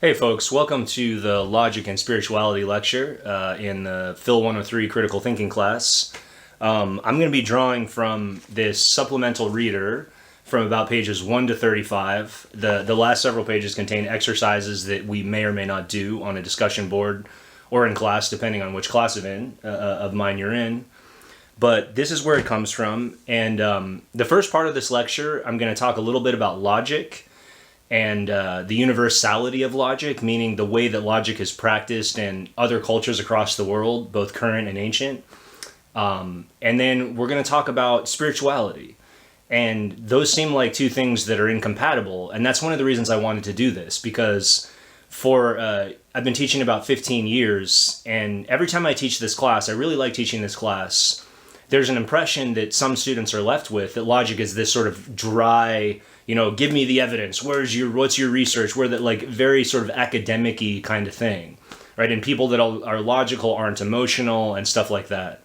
Hey folks, welcome to the Logic and Spirituality lecture in the Phil 103 Critical Thinking class. I'm going to be drawing from this supplemental reader from about pages 1 to 35. The last several pages contain exercises that we may or may not do on a discussion board or in class, depending on which class of mine you're in. But this is where it comes from. And the first part of this lecture, I'm going to talk a little bit about logic and the universality of logic, meaning the way that logic is practiced in other cultures across the world, both current and ancient. And then we're going to talk about spirituality. And those seem like two things that are incompatible. And that's one of the reasons I wanted to do this, because I've been teaching about 15 years, and every time I teach this class, I really like teaching this class. There's an impression that some students are left with that logic is this sort of dry, give me the evidence. What's your research? Where that like very sort of academic-y kind of thing, right? And people that are logical aren't emotional and stuff like that.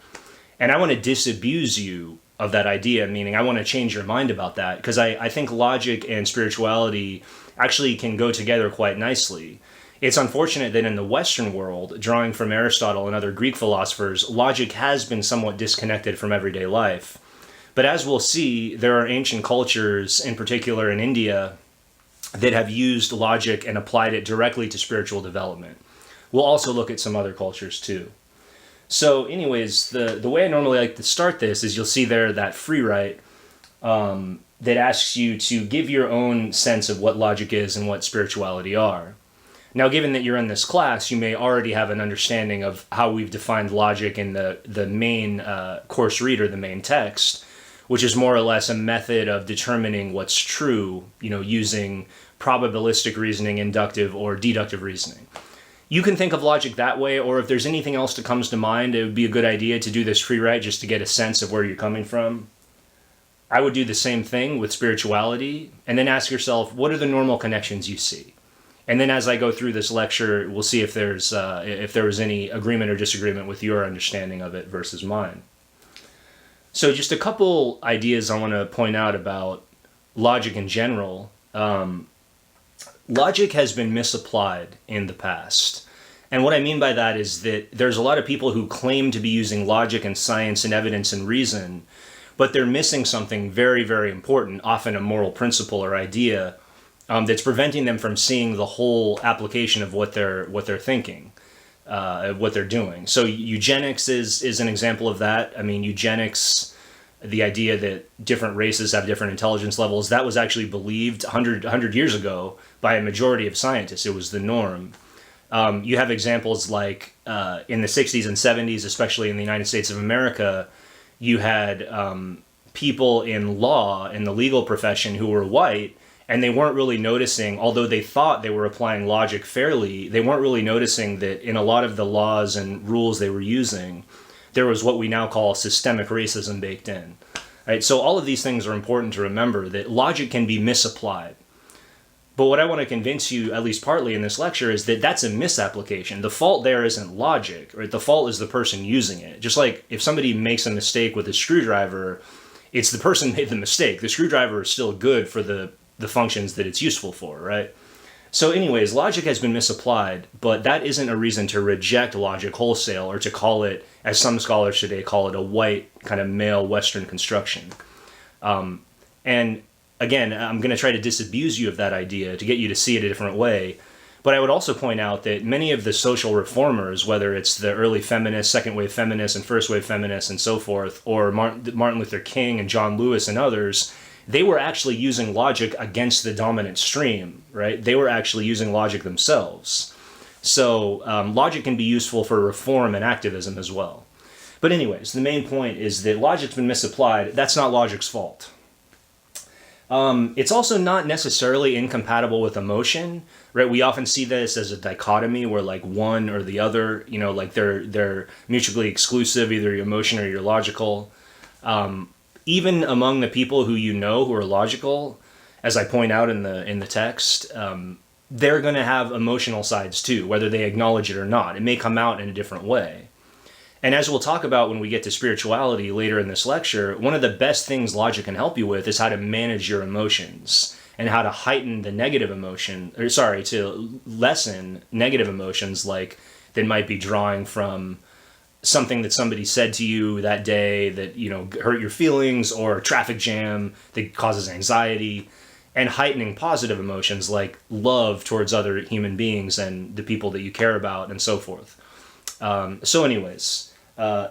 And I want to disabuse you of that idea, meaning I want to change your mind about that, because I think logic and spirituality actually can go together quite nicely. It's unfortunate that in the Western world, drawing from Aristotle and other Greek philosophers, logic has been somewhat disconnected from everyday life. But as we'll see, there are ancient cultures, in particular in India, that have used logic and applied it directly to spiritual development. We'll also look at some other cultures too. So anyways, the way I normally like to start this is you'll see there that free write that asks you to give your own sense of what logic is and what spirituality are. Now, given that you're in this class, you may already have an understanding of how we've defined logic in the main course reader, the main text, which is more or less a method of determining what's true, using probabilistic reasoning, inductive or deductive reasoning. You can think of logic that way, or if there's anything else that comes to mind, it would be a good idea to do this free write just to get a sense of where you're coming from. I would do the same thing with spirituality, and then ask yourself, what are the normal connections you see? And then as I go through this lecture, we'll see if there was any agreement or disagreement with your understanding of it versus mine. So just a couple ideas I want to point out about logic in general. Logic has been misapplied in the past. And what I mean by that is that there's a lot of people who claim to be using logic and science and evidence and reason, but they're missing something very, very important, often a moral principle or idea, that's preventing them from seeing the whole application of what they're thinking, what they're doing. So eugenics is an example of that. I mean, eugenics, the idea that different races have different intelligence levels, that was actually believed 100 years ago by a majority of scientists. It was the norm. You have examples like in the 60s and 70s, especially in the United States of America, you had people in law, in the legal profession, who were white, and they weren't really noticing, although they thought they were applying logic fairly, they weren't really noticing that in a lot of the laws and rules they were using, there was what we now call systemic racism baked in. Right? So all of these things are important to remember, that logic can be misapplied. But what I want to convince you, at least partly in this lecture, is that that's a misapplication. The fault there isn't logic, right? The fault is the person using it. Just like if somebody makes a mistake with a screwdriver, it's the person who made the mistake. The screwdriver is still good for the functions that it's useful for, right? So anyways, logic has been misapplied, but that isn't a reason to reject logic wholesale or to call it, as some scholars today call it, a white kind of male Western construction. And again, I'm going to try to disabuse you of that idea to get you to see it a different way. But I would also point out that many of the social reformers, whether it's the early feminists, second wave feminists, and first wave feminists and so forth, or Martin Luther King and John Lewis and others, they were actually using logic against the dominant stream, right? They were actually using logic themselves. So logic can be useful for reform and activism as well. But anyways, the main point is that logic's been misapplied. That's not logic's fault. It's also not necessarily incompatible with emotion, right? We often see this as a dichotomy where like one or the other, like they're mutually exclusive, either your emotion or your logical. Even among the people who who are logical, as I point out in the text, they're going to have emotional sides too, whether they acknowledge it or not. It may come out in a different way. And as we'll talk about when we get to spirituality later in this lecture, one of the best things logic can help you with is how to manage your emotions and how to heighten the negative emotion, or sorry, to lessen negative emotions, like that might be drawing from something that somebody said to you that day that, you know, hurt your feelings, or a traffic jam that causes anxiety, and heightening positive emotions like love towards other human beings and the people that you care about, and so forth. So anyways,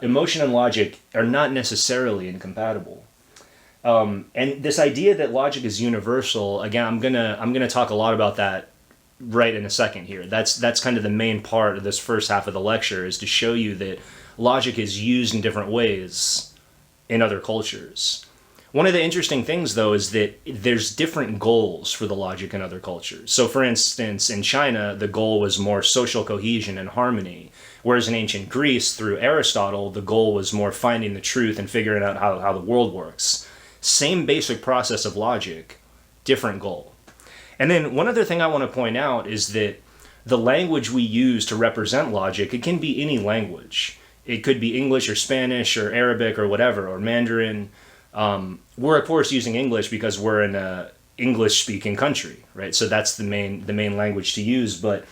emotion and logic are not necessarily incompatible. And this idea that logic is universal, again, I'm gonna talk a lot about that right in a second here. That's kind of the main part of this first half of the lecture, is to show you that logic is used in different ways in other cultures. One of the interesting things, though, is that there's different goals for the logic in other cultures. So, for instance, in China, the goal was more social cohesion and harmony, whereas in ancient Greece, through Aristotle, the goal was more finding the truth and figuring out how the world works. Same basic process of logic, different goal. And then one other thing I want to point out is that the language we use to represent logic, it can be any language. It could be English or Spanish or Arabic or whatever, or Mandarin. We're of course using English because we're in a English-speaking country, right? So that's the main language to use. But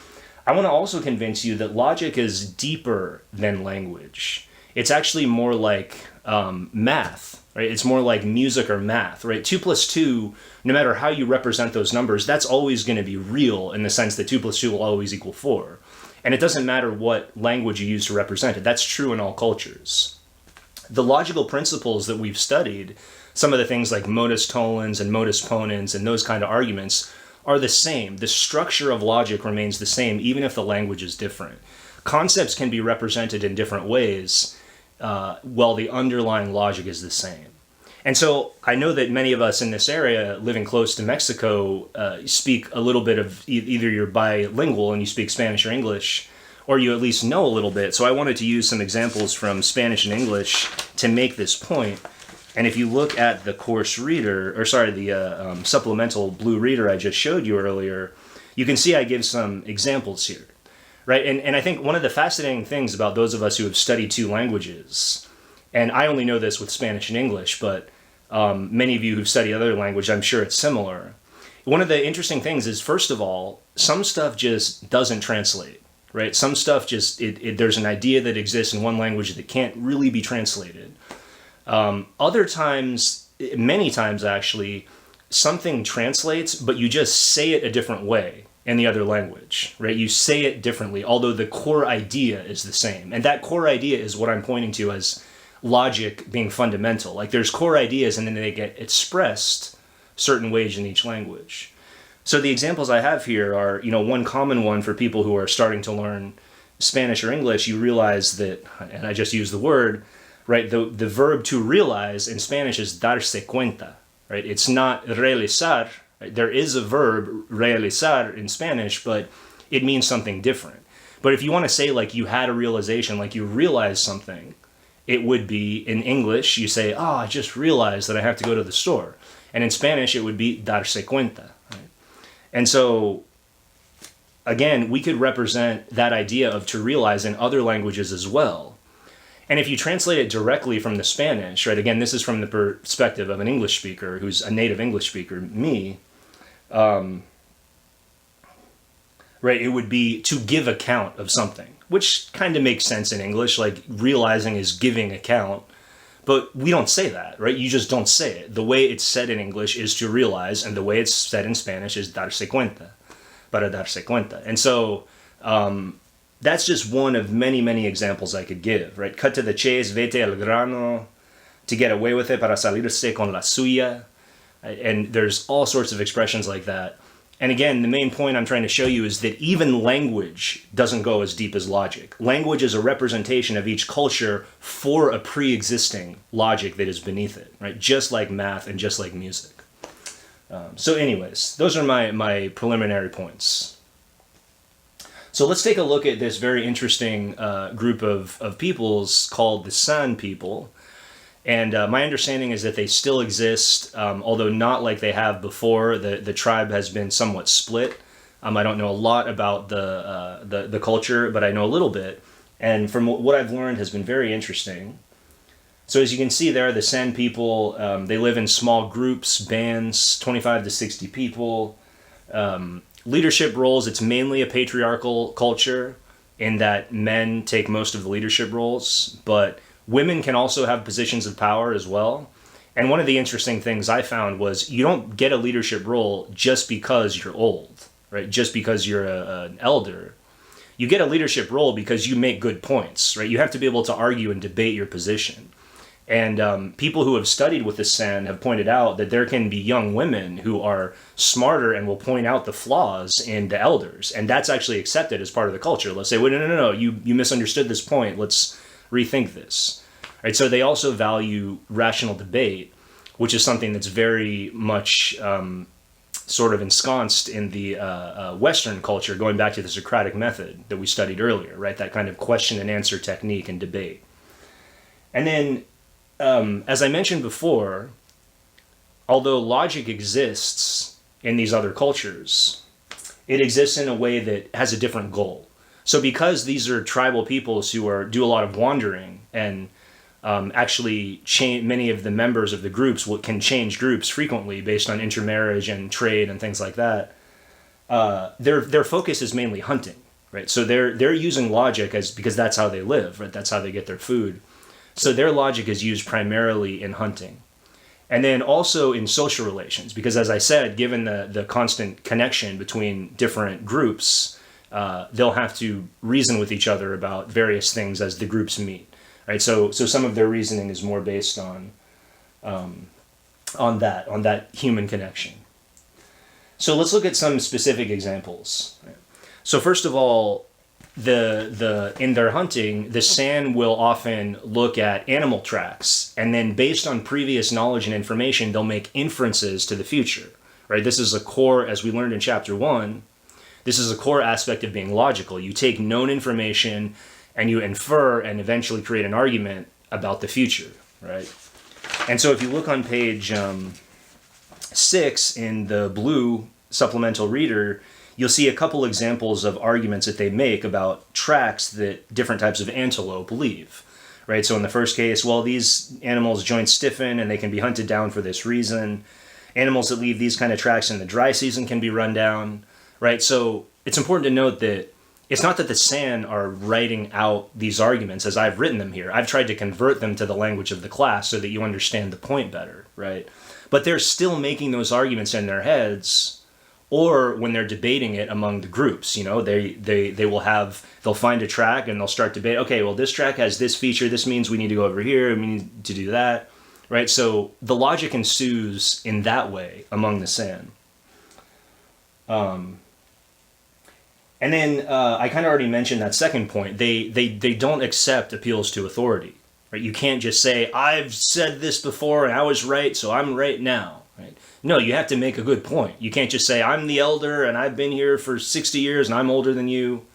I want to also convince you that logic is deeper than language. It's actually more like math, right? It's more like music or math, right? 2 plus 2, no matter how you represent those numbers, that's always going to be real, in the sense that 2 plus 2 will always equal 4. And it doesn't matter what language you use to represent it. That's true in all cultures. The logical principles that we've studied, some of the things like modus tollens and modus ponens and those kind of arguments, are the same. The structure of logic remains the same, even if the language is different. Concepts can be represented in different ways, while the underlying logic is the same. And so I know that many of us in this area, living close to Mexico, speak a little bit of either you're bilingual and you speak Spanish or English, or you at least know a little bit. So I wanted to use some examples from Spanish and English to make this point. And if you look at the course reader, or sorry, the supplemental blue reader I just showed you earlier, you can see I give some examples here, right? And I think one of the fascinating things about those of us who have studied 2 languages, and I only know this with Spanish and English, but many of you who've studied other language, I'm sure it's similar. One of the interesting things is, first of all, some stuff just doesn't translate, right? Some stuff just, there's an idea that exists in one language that can't really be translated. Other times, many times actually, something translates, but you just say it a different way in the other language, right? You say it differently, although the core idea is the same. And that core idea is what I'm pointing to as logic being fundamental. Like, there's core ideas and then they get expressed certain ways in each language. So the examples I have here are, you know, one common one for people who are starting to learn Spanish or English, you realize that, and I just use the word, right, the verb to realize in Spanish is darse cuenta, right? It's not realizar. Right? There is a verb, realizar, in Spanish, but it means something different. But if you want to say, like, you had a realization, like you realized something, it would be, in English, you say, oh, I just realized that I have to go to the store. And in Spanish, it would be darse cuenta. Right? And so, again, we could represent that idea of to realize in other languages as well. And if you translate it directly from the Spanish, right, again, this is from the perspective of an English speaker who's a native English speaker, me, right, it would be to give account of something, which kind of makes sense in English, like realizing is giving account. But we don't say that, right? You just don't say it. The way it's said in English is to realize, and the way it's said in Spanish is darse cuenta, para darse cuenta. And so that's just one of many, many examples I could give, right? Cut to the chase, vete al grano, to get away with it, para salirse con la suya. And there's all sorts of expressions like that. And again, the main point I'm trying to show you is that even language doesn't go as deep as logic. Language is a representation of each culture for a pre-existing logic that is beneath it, right? Just like math and just like music. So anyways, those are my preliminary points. So let's take a look at this very interesting group of peoples called the San people. And my understanding is that they still exist, although not like they have before. The tribe has been somewhat split. I don't know a lot about the culture, but I know a little bit. And from what I've learned has been very interesting. So as you can see there, the San people, they live in small groups, bands, 25 to 60 people. Leadership roles, it's mainly a patriarchal culture in that men take most of the leadership roles, but women can also have positions of power as well. And one of the interesting things I found was you don't get a leadership role just because you're old, right? Just because you're an elder. You get a leadership role because you make good points, right? You have to be able to argue and debate your position. And people who have studied with the San have pointed out that there can be young women who are smarter and will point out the flaws in the elders. And that's actually accepted as part of the culture. Let's say, well, no, you misunderstood this point. Let's rethink this. Right? So they also value rational debate, which is something that's very much sort of ensconced in the Western culture, going back to the Socratic method that we studied earlier, right? That kind of question and answer technique and debate. And then, as I mentioned before, although logic exists in these other cultures, it exists in a way that has a different goal. So because these are tribal peoples who do a lot of wandering and actually many of the members of the groups can change groups frequently based on intermarriage and trade and things like that, their focus is mainly hunting, right? So they're using logic because that's how they live, right? That's how they get their food. So their logic is used primarily in hunting. And then also in social relations, because as I said, given the constant connection between different groups, they'll have to reason with each other about various things as the groups meet, right? So some of their reasoning is more based on that human connection. So let's look at some specific examples. So first of all, in their hunting, the San will often look at animal tracks, and then based on previous knowledge and information, they'll make inferences to the future, right? This is a core, as we learned in chapter 1, this is a core aspect of being logical. You take known information and you infer and eventually create an argument about the future, right? And so if you look on page 6 in the blue supplemental reader, you'll see a couple examples of arguments that they make about tracks that different types of antelope leave, right? So in the first case, well, these animals' joints stiffen and they can be hunted down for this reason. Animals that leave these kind of tracks in the dry season can be run down, right? So it's important to note that it's not that the San are writing out these arguments as I've written them here. I've tried to convert them to the language of the class so that you understand the point better, right? But they're still making those arguments in their heads, or when they're debating it among the groups. They'll find a track and they'll start debate. Okay, well, this track has this feature. This means we need to go over here. We need to do that, right? So the logic ensues in that way among the San. And then I kind of already mentioned that second point. They don't accept appeals to authority, right? You can't just say, I've said this before and I was right, so I'm right now, right? No, you have to make a good point. You can't just say, I'm the elder and I've been here for 60 years and I'm older than you.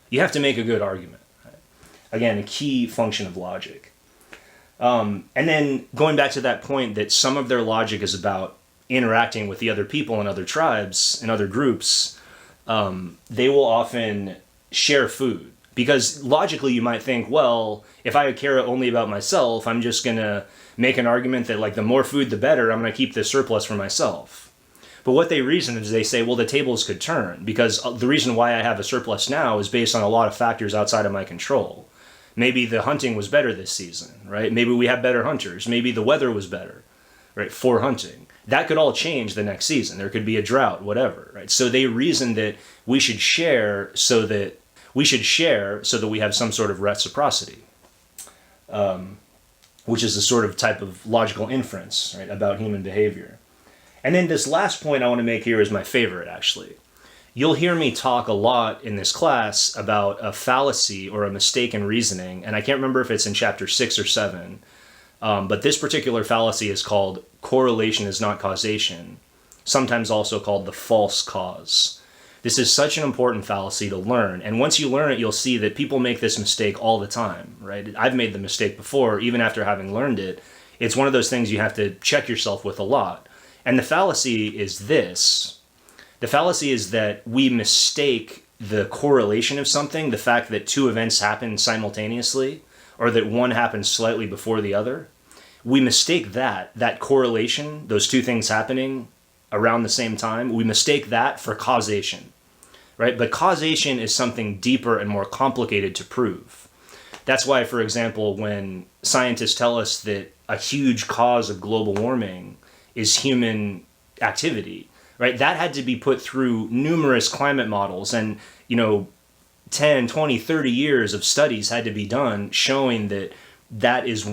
You have to make a good argument. Right? Again, a key function of logic. And then going back to that point that some of their logic is about interacting with the other people and other tribes and other groups, they will often share food. Because logically you might think, well, if I care only about myself, I'm just going to make an argument that like the more food the better, I'm going to keep the surplus for myself. But what they reason is they say, well, the tables could turn because the reason why I have a surplus now is based on a lot of factors outside of my control. Maybe the hunting was better this season, right? Maybe we have better hunters. Maybe the weather was better, right, for hunting. That could all change the next season. There could be a drought, whatever, right? So they reason that we should share so that we have some sort of reciprocity, which is a sort of type of logical inference, right, about human behavior. And then this last point I want to make here is my favorite, actually. You'll hear me talk a lot in this class about a fallacy or a mistake in reasoning, and I can't remember if it's in chapter 6 or 7, but this particular fallacy is called correlation is not causation, sometimes also called the false cause. This is such an important fallacy to learn, and once you learn it, you'll see that people make this mistake all the time, right? I've made the mistake before, even after having learned it. It's one of those things you have to check yourself with a lot. And the fallacy is this. The fallacy is that we mistake the correlation of something, the fact that two events happen simultaneously, or that one happens slightly before the other. we mistake that correlation, those two things happening around the same time, we mistake that for causation, right? But causation is something deeper and more complicated to prove. That's why, for example, when scientists tell us that a huge cause of global warming is human activity, right? That had to be put through numerous climate models and, 10, 20, 30 years of studies had to be done showing that that is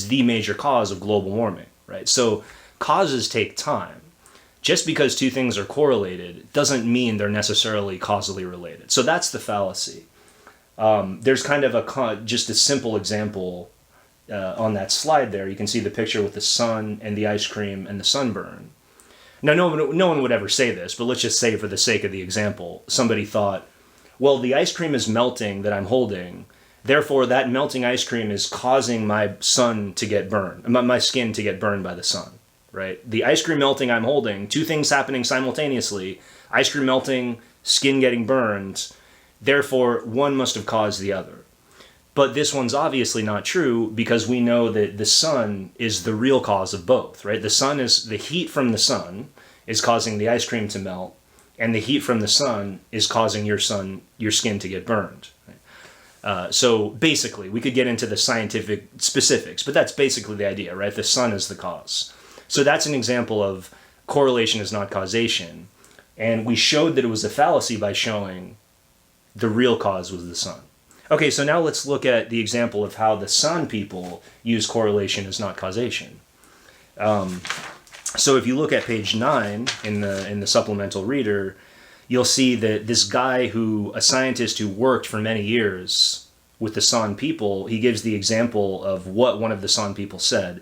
the major cause of global warming, right? So causes take time. Just because two things are correlated doesn't mean they're necessarily causally related. So that's the fallacy. There's kind of just a simple example on that slide there. You can see the picture with the sun and the ice cream and the sunburn. Now, no one would ever say this, but let's just say for the sake of the example, somebody thought, well, the ice cream is melting that I'm holding, therefore that melting ice cream is causing my sun to get burned, my skin to get burned by the sun, right? The ice cream melting I'm holding, two things happening simultaneously, ice cream melting, skin getting burned, therefore one must have caused the other. But this one's obviously not true because we know that the sun is the real cause of both, right? The heat from the sun is causing the ice cream to melt, and the heat from the sun is causing your skin to get burned. So basically, we could get into the scientific specifics, but that's basically the idea, right? The sun is the cause. So that's an example of correlation is not causation. And we showed that it was a fallacy by showing the real cause was the sun. Okay, so now let's look at the example of how the San people use correlation as not causation. So if you look at page 9 in the supplemental reader, you'll see that this guy a scientist who worked for many years with the San people, he gives the example of what one of the San people said.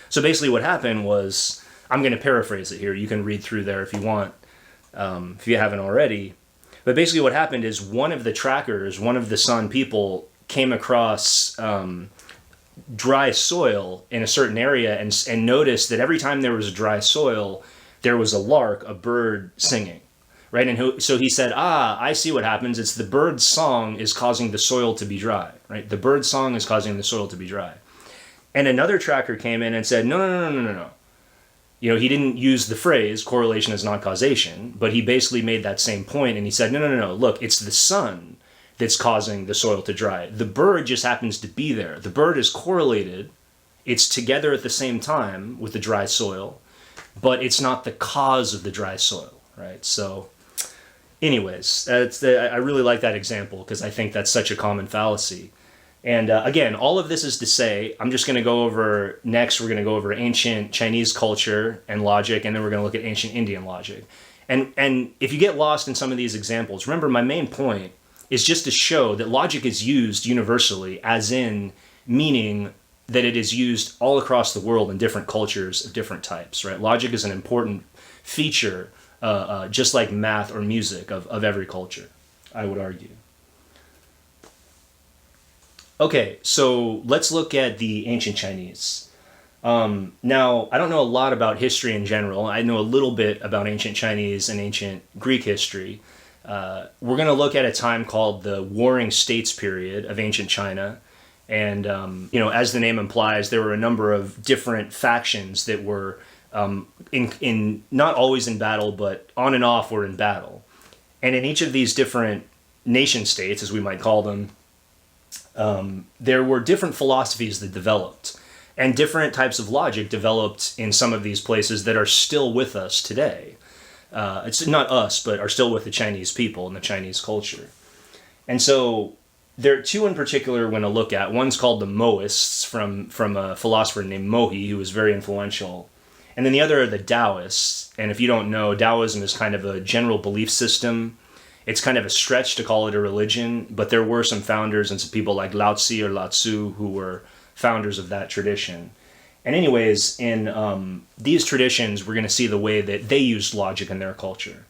So basically what happened was, I'm going to paraphrase it here, you can read through there if you want, if you haven't already. But basically what happened is one of the San people came across dry soil in a certain area and noticed that every time there was dry soil, there was a bird singing, right? And so he said, I see what happens. It's the bird's song is causing the soil to be dry, right? The bird's song is causing the soil to be dry. And another tracker came in and said, no. He didn't use the phrase correlation is not causation, but he basically made that same point and he said, no, look, it's the sun that's causing the soil to dry. The bird just happens to be there. The bird is correlated. It's together at the same time with the dry soil, but it's not the cause of the dry soil, right? So anyways, I really like that example because I think that's such a common fallacy. And again, all of this is to say, we're going to go over ancient Chinese culture and logic, and then we're going to look at ancient Indian logic. And if you get lost in some of these examples, remember my main point is just to show that logic is used universally, as in meaning that it is used all across the world in different cultures of different types, right? Logic is an important feature, just like math or music of every culture, I would argue. Okay, so let's look at the ancient Chinese. Now, I don't know a lot about history in general. I know a little bit about ancient Chinese and ancient Greek history. We're going to look at a time called the Warring States period of ancient China. And, as the name implies, there were a number of different factions that were in not always in battle, but on and off were in battle. And in each of these different nation states, as we might call them, there were different philosophies that developed. And different types of logic developed in some of these places that are still with us today. It's not us, but are still with the Chinese people and the Chinese culture. And so there are two in particular we're going to look at. One's called the Mohists from a philosopher named Mohi, who was very influential. And then the other are the Taoists. And if you don't know, Taoism is kind of a general belief system. It's kind of a stretch to call it a religion, but there were some founders and some people like Lao Tzu or Lao Tzu who were founders of that tradition. And anyways, in these traditions, we're going to see the way that they used logic in their culture.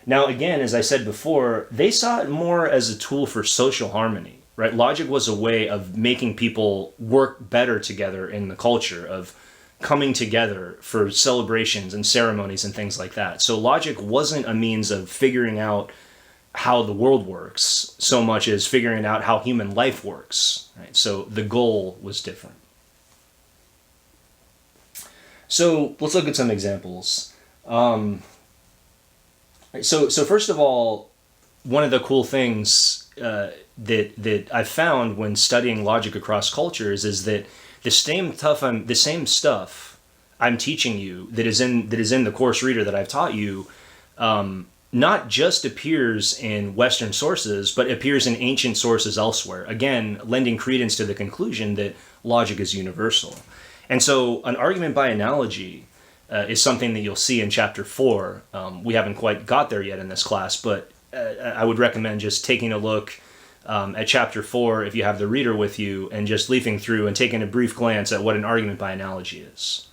Now, again, as I said before, they saw it more as a tool for social harmony, right? Logic was a way of making people work better together in the culture, of coming together for celebrations and ceremonies and things like that. So logic wasn't a means of figuring out how the world works so much as figuring out how human life works, right? So the goal was different. So let's look at some examples. So first of all, one of the cool things that I've found when studying logic across cultures is that the same stuff I'm teaching you that is in the course reader that I've taught you, not just appears in Western sources, but appears in ancient sources elsewhere. Again, lending credence to the conclusion that logic is universal. And so, an argument by analogy is something that you'll see in chapter 4. We haven't quite got there yet in this class, but I would recommend just taking a look at chapter 4 if you have the reader with you, and just leafing through and taking a brief glance at what an argument by analogy is.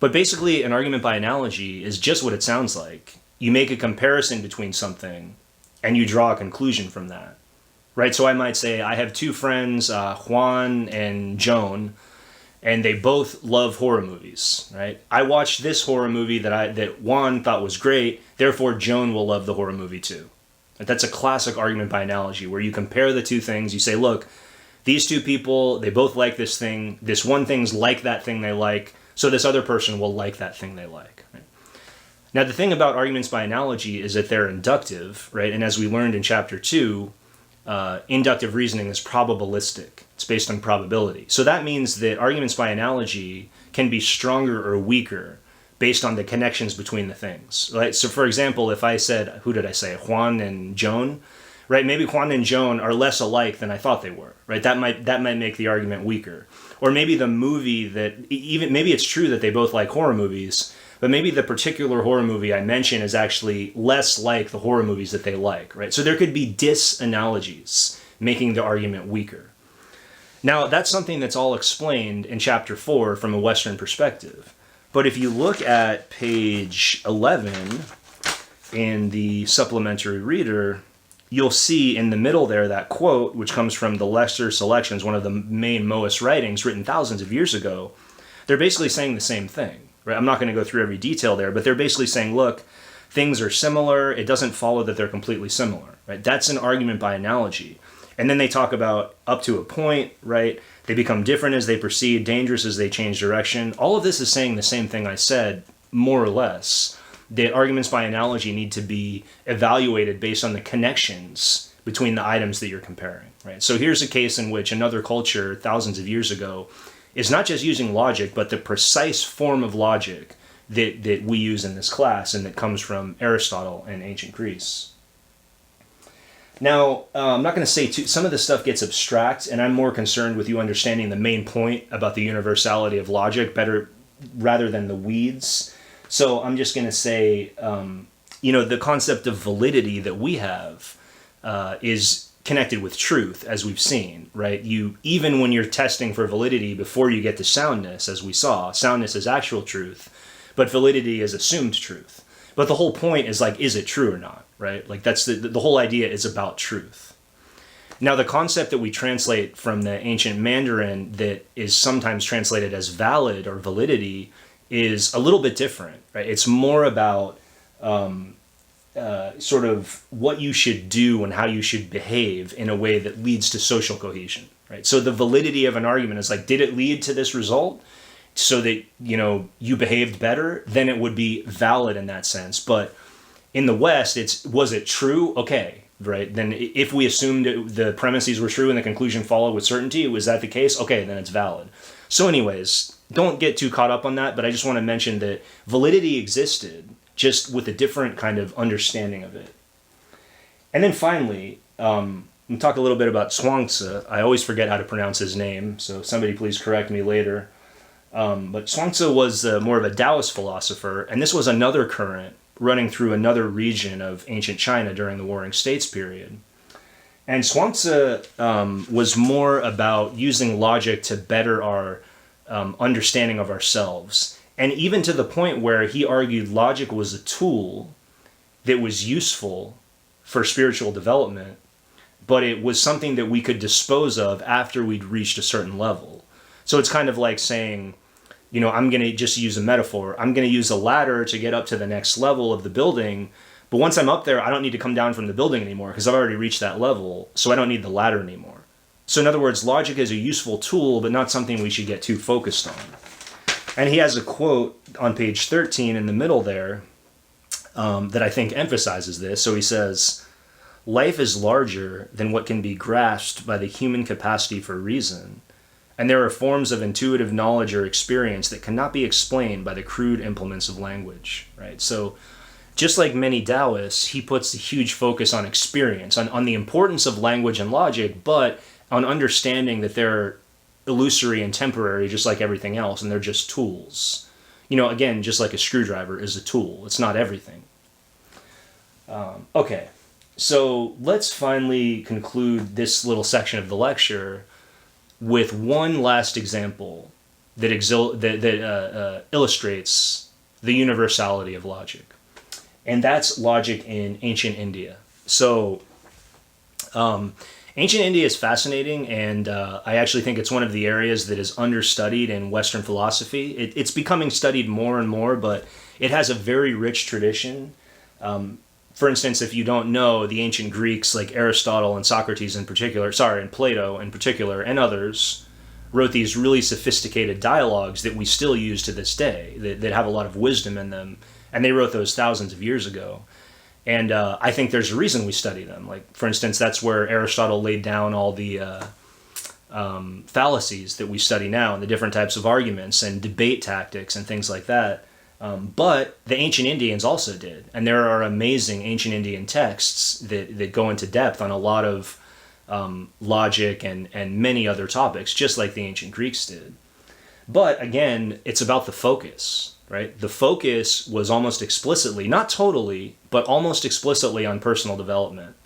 But basically, an argument by analogy is just what it sounds like. You make a comparison between something, and you draw a conclusion from that. Right? So I might say, I have two friends, Juan and Joan, and they both love horror movies, right? I watched this horror movie that Juan thought was great, therefore Joan will love the horror movie too. That's a classic argument by analogy, where you compare the two things. You say, look, these two people, they both like this thing. This one thing's like that thing they like, so this other person will like that thing they like. Right? Now, the thing about arguments by analogy is that they're inductive, right? And as we learned in chapter 2, inductive reasoning is probabilistic. It's based on probability. So that means that arguments by analogy can be stronger or weaker based on the connections between the things. Right? So for example, if I said, who did I say? Juan and Joan, right? Maybe Juan and Joan are less alike than I thought they were, right? That might make the argument weaker. Or maybe the movie maybe it's true that they both like horror movies, but maybe the particular horror movie I mention is actually less like the horror movies that they like, right? So there could be disanalogies, making the argument weaker. Now, that's something that's all explained in chapter 4 from a Western perspective. But if you look at page 11 in the supplementary reader, you'll see in the middle there that quote, which comes from the Lesser Selections, one of the main Moist writings written thousands of years ago. They're basically saying the same thing. Right? I'm not going to go through every detail there, but they're basically saying, look, things are similar. It doesn't follow that they're completely similar. Right? That's an argument by analogy. And then they talk about up to a point, right? They become different as they proceed, dangerous as they change direction. All of this is saying the same thing I said, more or less, that arguments by analogy need to be evaluated based on the connections between the items that you're comparing. Right? So here's a case in which another culture, thousands of years ago, is not just using logic, but the precise form of logic that we use in this class and that comes from Aristotle and ancient Greece. Now, I'm not going to say some of this stuff gets abstract, and I'm more concerned with you understanding the main point about the universality of logic better rather than the weeds. So I'm just going to say, the concept of validity that we have is connected with truth, as we've seen, right? Even when you're testing for validity before you get to soundness, as we saw, soundness is actual truth, but validity is assumed truth. But the whole point is is it true or not, right? That's the whole idea is about truth. Now, the concept that we translate from the ancient Mandarin that is sometimes translated as valid or validity is a little bit different, right? It's more about sort of what you should do and how you should behave in a way that leads to social cohesion, right? So the validity of an argument is did it lead to this result so that, you behaved better? Then it would be valid in that sense. But in the West, was it true? Okay, right? Then if we assumed the premises were true and the conclusion followed with certainty, was that the case? Okay, then it's valid. So anyways, don't get too caught up on that, but I just want to mention that validity existed, just with a different kind of understanding of it. And then finally, we'll talk a little bit about Zhuangzi. I always forget how to pronounce his name, so somebody please correct me later. But Zhuangzi was more of a Taoist philosopher, and this was another current running through another region of ancient China during the Warring States period. And Zhuangzi was more about using logic to better our understanding of ourselves. And even to the point where he argued logic was a tool that was useful for spiritual development, but it was something that we could dispose of after we'd reached a certain level. So it's kind of like saying, I'm going to just use a metaphor. I'm going to use a ladder to get up to the next level of the building, but once I'm up there, I don't need to come down from the building anymore because I've already reached that level, so I don't need the ladder anymore. So in other words, logic is a useful tool, but not something we should get too focused on. And he has a quote on page 13 in the middle there that I think emphasizes this. So he says, "Life is larger than what can be grasped by the human capacity for reason, and there are forms of intuitive knowledge or experience that cannot be explained by the crude implements of language." Right? So just like many Taoists, he puts a huge focus on experience, on the importance of language and logic, but on understanding that they're illusory and temporary, just like everything else, and they're just tools. Again, just like a screwdriver is a tool. It's not everything. Okay, so let's finally conclude this little section of the lecture with one last example that illustrates the universality of logic. And that's logic in ancient India. So, ancient India is fascinating, and I actually think it's one of the areas that is understudied in Western philosophy. It's becoming studied more and more, but it has a very rich tradition. For instance, if you don't know, the ancient Greeks, like Aristotle and Socrates in particular, and Plato in particular, and others, wrote these really sophisticated dialogues that we still use to this day, that have a lot of wisdom in them, and they wrote those thousands of years ago. And I think there's a reason we study them. Like, for instance, that's where Aristotle laid down all the fallacies that we study now, and the different types of arguments and debate tactics and things like that. But the ancient Indians also did. And there are amazing ancient Indian texts that go into depth on a lot of logic and many other topics, just like the ancient Greeks did. But again, it's about the focus. Right? The focus was almost explicitly, not totally, but almost explicitly on personal development.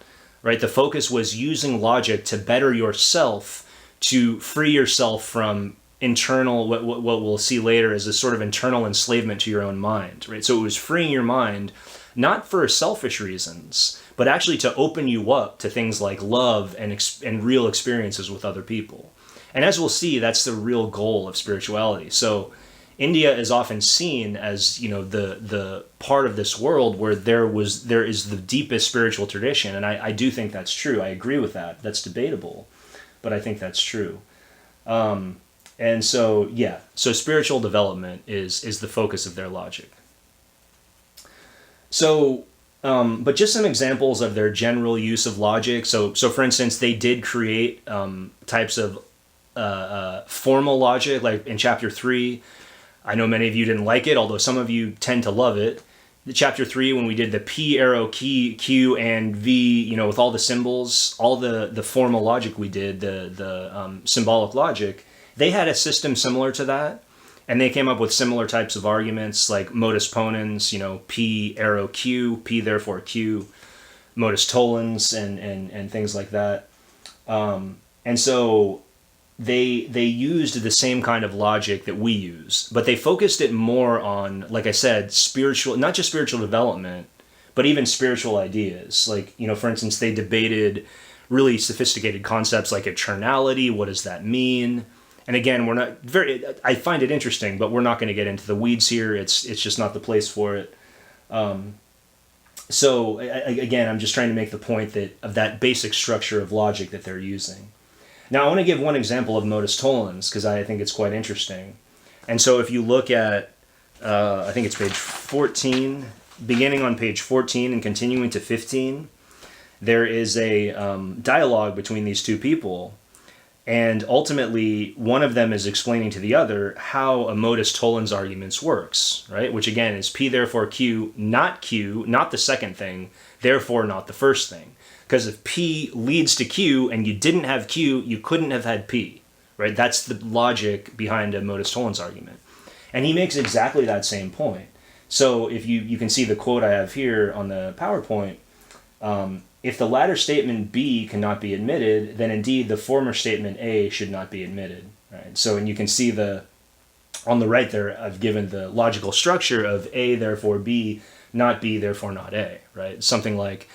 Right? The focus was using logic to better yourself, to free yourself from internal, what we'll see later is a sort of internal enslavement to your own mind. Right? So it was freeing your mind, not for selfish reasons, but actually to open you up to things like love and real experiences with other people. And as we'll see, that's the real goal of spirituality. So India is often seen as, the part of this world where there is the deepest spiritual tradition, and I do think that's true. I agree with that. That's debatable, but I think that's true. And so spiritual development is the focus of their logic. So, but just some examples of their general use of logic. So for instance, they did create types of formal logic, like in chapter 3. I know many of you didn't like it, although some of you tend to love it. The chapter 3, when we did the P arrow key, Q and V, with all the symbols, all the formal logic we did, the symbolic logic, they had a system similar to that, and they came up with similar types of arguments like modus ponens, P arrow Q, P therefore Q, modus tollens, and things like that. And so they used the same kind of logic that we use, but they focused it more on, like I said, spiritual, not just spiritual development, but even spiritual ideas. Like, for instance, they debated really sophisticated concepts like eternality. What does that mean? And again, I find it interesting, but we're not going to get into the weeds here. It's just not the place for it. So again, I'm just trying to make the point of that basic structure of logic that they're using. Now, I want to give one example of modus tollens, because I think it's quite interesting. And so if you look at, I think it's page 14, beginning on page 14 and continuing to 15, there is a dialogue between these two people. And ultimately, one of them is explaining to the other how a modus tollens arguments works, right? Which again is P therefore Q, not the second thing, therefore not the first thing. Because if P leads to Q and you didn't have Q, you couldn't have had P, right? That's the logic behind a modus tollens argument. And he makes exactly that same point. So if you can see the quote I have here on the PowerPoint, if the latter statement B cannot be admitted, then indeed the former statement A should not be admitted, right? So, and you can see on the right there, I've given the logical structure of A, therefore B, not B, therefore not A, right? Something like,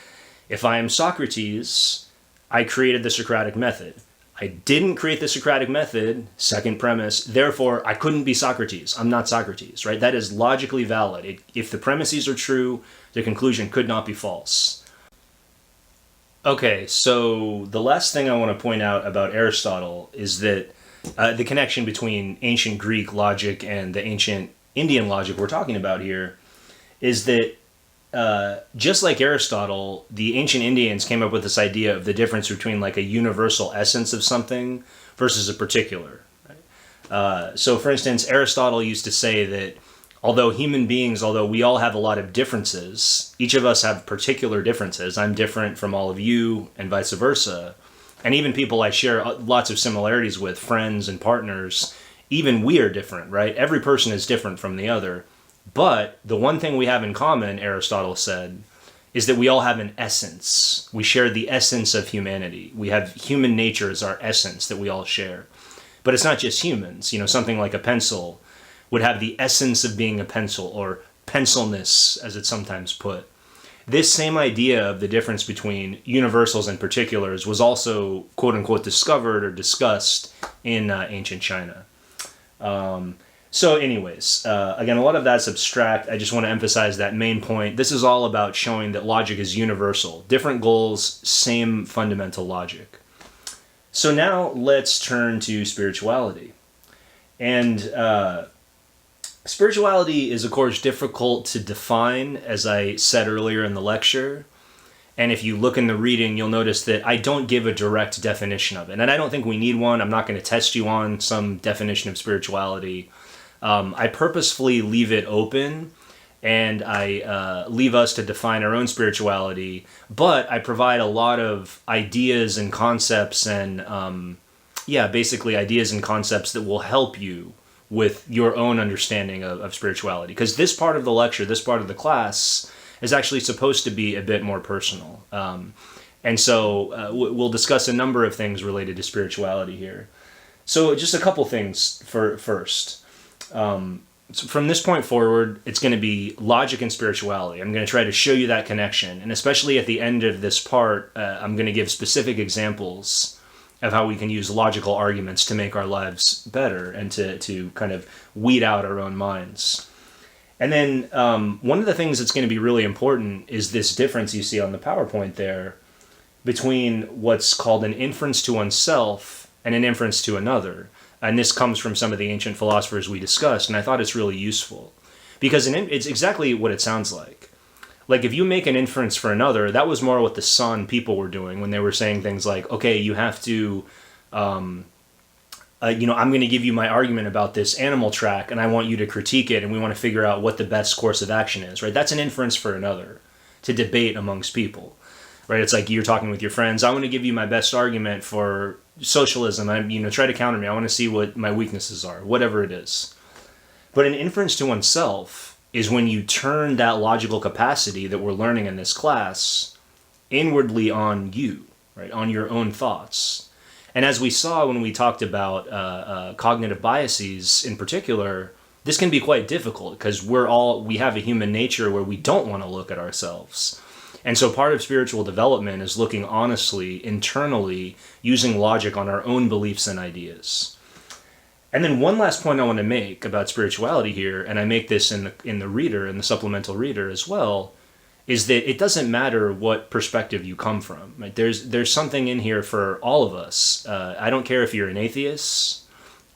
if I am Socrates, I created the Socratic method. I didn't create the Socratic method, second premise, therefore I couldn't be Socrates. I'm not Socrates, right? That is logically valid. If the premises are true, the conclusion could not be false. Okay, so the last thing I want to point out about Aristotle is that the connection between ancient Greek logic and the ancient Indian logic we're talking about here is that just like Aristotle, the ancient Indians came up with this idea of the difference between like a universal essence of something versus a particular. So for instance, Aristotle used to say that although we all have a lot of differences, each of us have particular differences. I'm different from all of you and vice versa. And even people I share lots of similarities with, friends and partners, even we are different, right? Every person is different from the other. But the one thing we have in common, Aristotle said, is that we all have an essence. We share the essence of humanity. We have human nature as our essence that we all share. But it's not just humans. Something like a pencil would have the essence of being a pencil, or pencilness, as it's sometimes put. This same idea of the difference between universals and particulars was also, quote-unquote, discovered or discussed in ancient China. So anyways, again, a lot of that's abstract. I just want to emphasize that main point. This is all about showing that logic is universal. Different goals, same fundamental logic. So now let's turn to spirituality. And spirituality is, of course, difficult to define, as I said earlier in the lecture. And if you look in the reading, you'll notice that I don't give a direct definition of it. And I don't think we need one. I'm not going to test you on some definition of spirituality. I purposefully leave it open, and I leave us to define our own spirituality. But I provide a lot of ideas and concepts and, basically ideas and concepts that will help you with your own understanding of spirituality. Because this part of the lecture, this part of the class, is actually supposed to be a bit more personal. And so we'll discuss a number of things related to spirituality here. So just a couple things first. So from this point forward, it's going to be logic and spirituality. I'm going to try to show you that connection. And especially at the end of this part, I'm going to give specific examples of how we can use logical arguments to make our lives better and to kind of weed out our own minds. And then one of the things that's going to be really important is this difference you see on the PowerPoint there between what's called an inference to oneself and an inference to another. And this comes from some of the ancient philosophers we discussed, and I thought it's really useful. Because it's exactly what it sounds like. Like, if you make an inference for another, that was more what the San people were doing when they were saying things like, okay, you have to, I'm going to give you my argument about this animal track, and I want you to critique it, and we want to figure out what the best course of action is, right? That's an inference for another, to debate amongst people, right? It's like you're talking with your friends, I want to give you my best argument for socialism, try to counter me, I want to see what my weaknesses are, whatever it is. But an inference to oneself is when you turn that logical capacity that we're learning in this class inwardly on you, right, on your own thoughts. And as we saw when we talked about cognitive biases in particular, this can be quite difficult because we have a human nature where we don't want to look at ourselves. And so part of spiritual development is looking honestly, internally, using logic on our own beliefs and ideas. And then one last point I want to make about spirituality here, and I make this in the reader, in the supplemental reader as well, is that it doesn't matter what perspective you come from. Right? There's something in here for all of us. I don't care if you're an atheist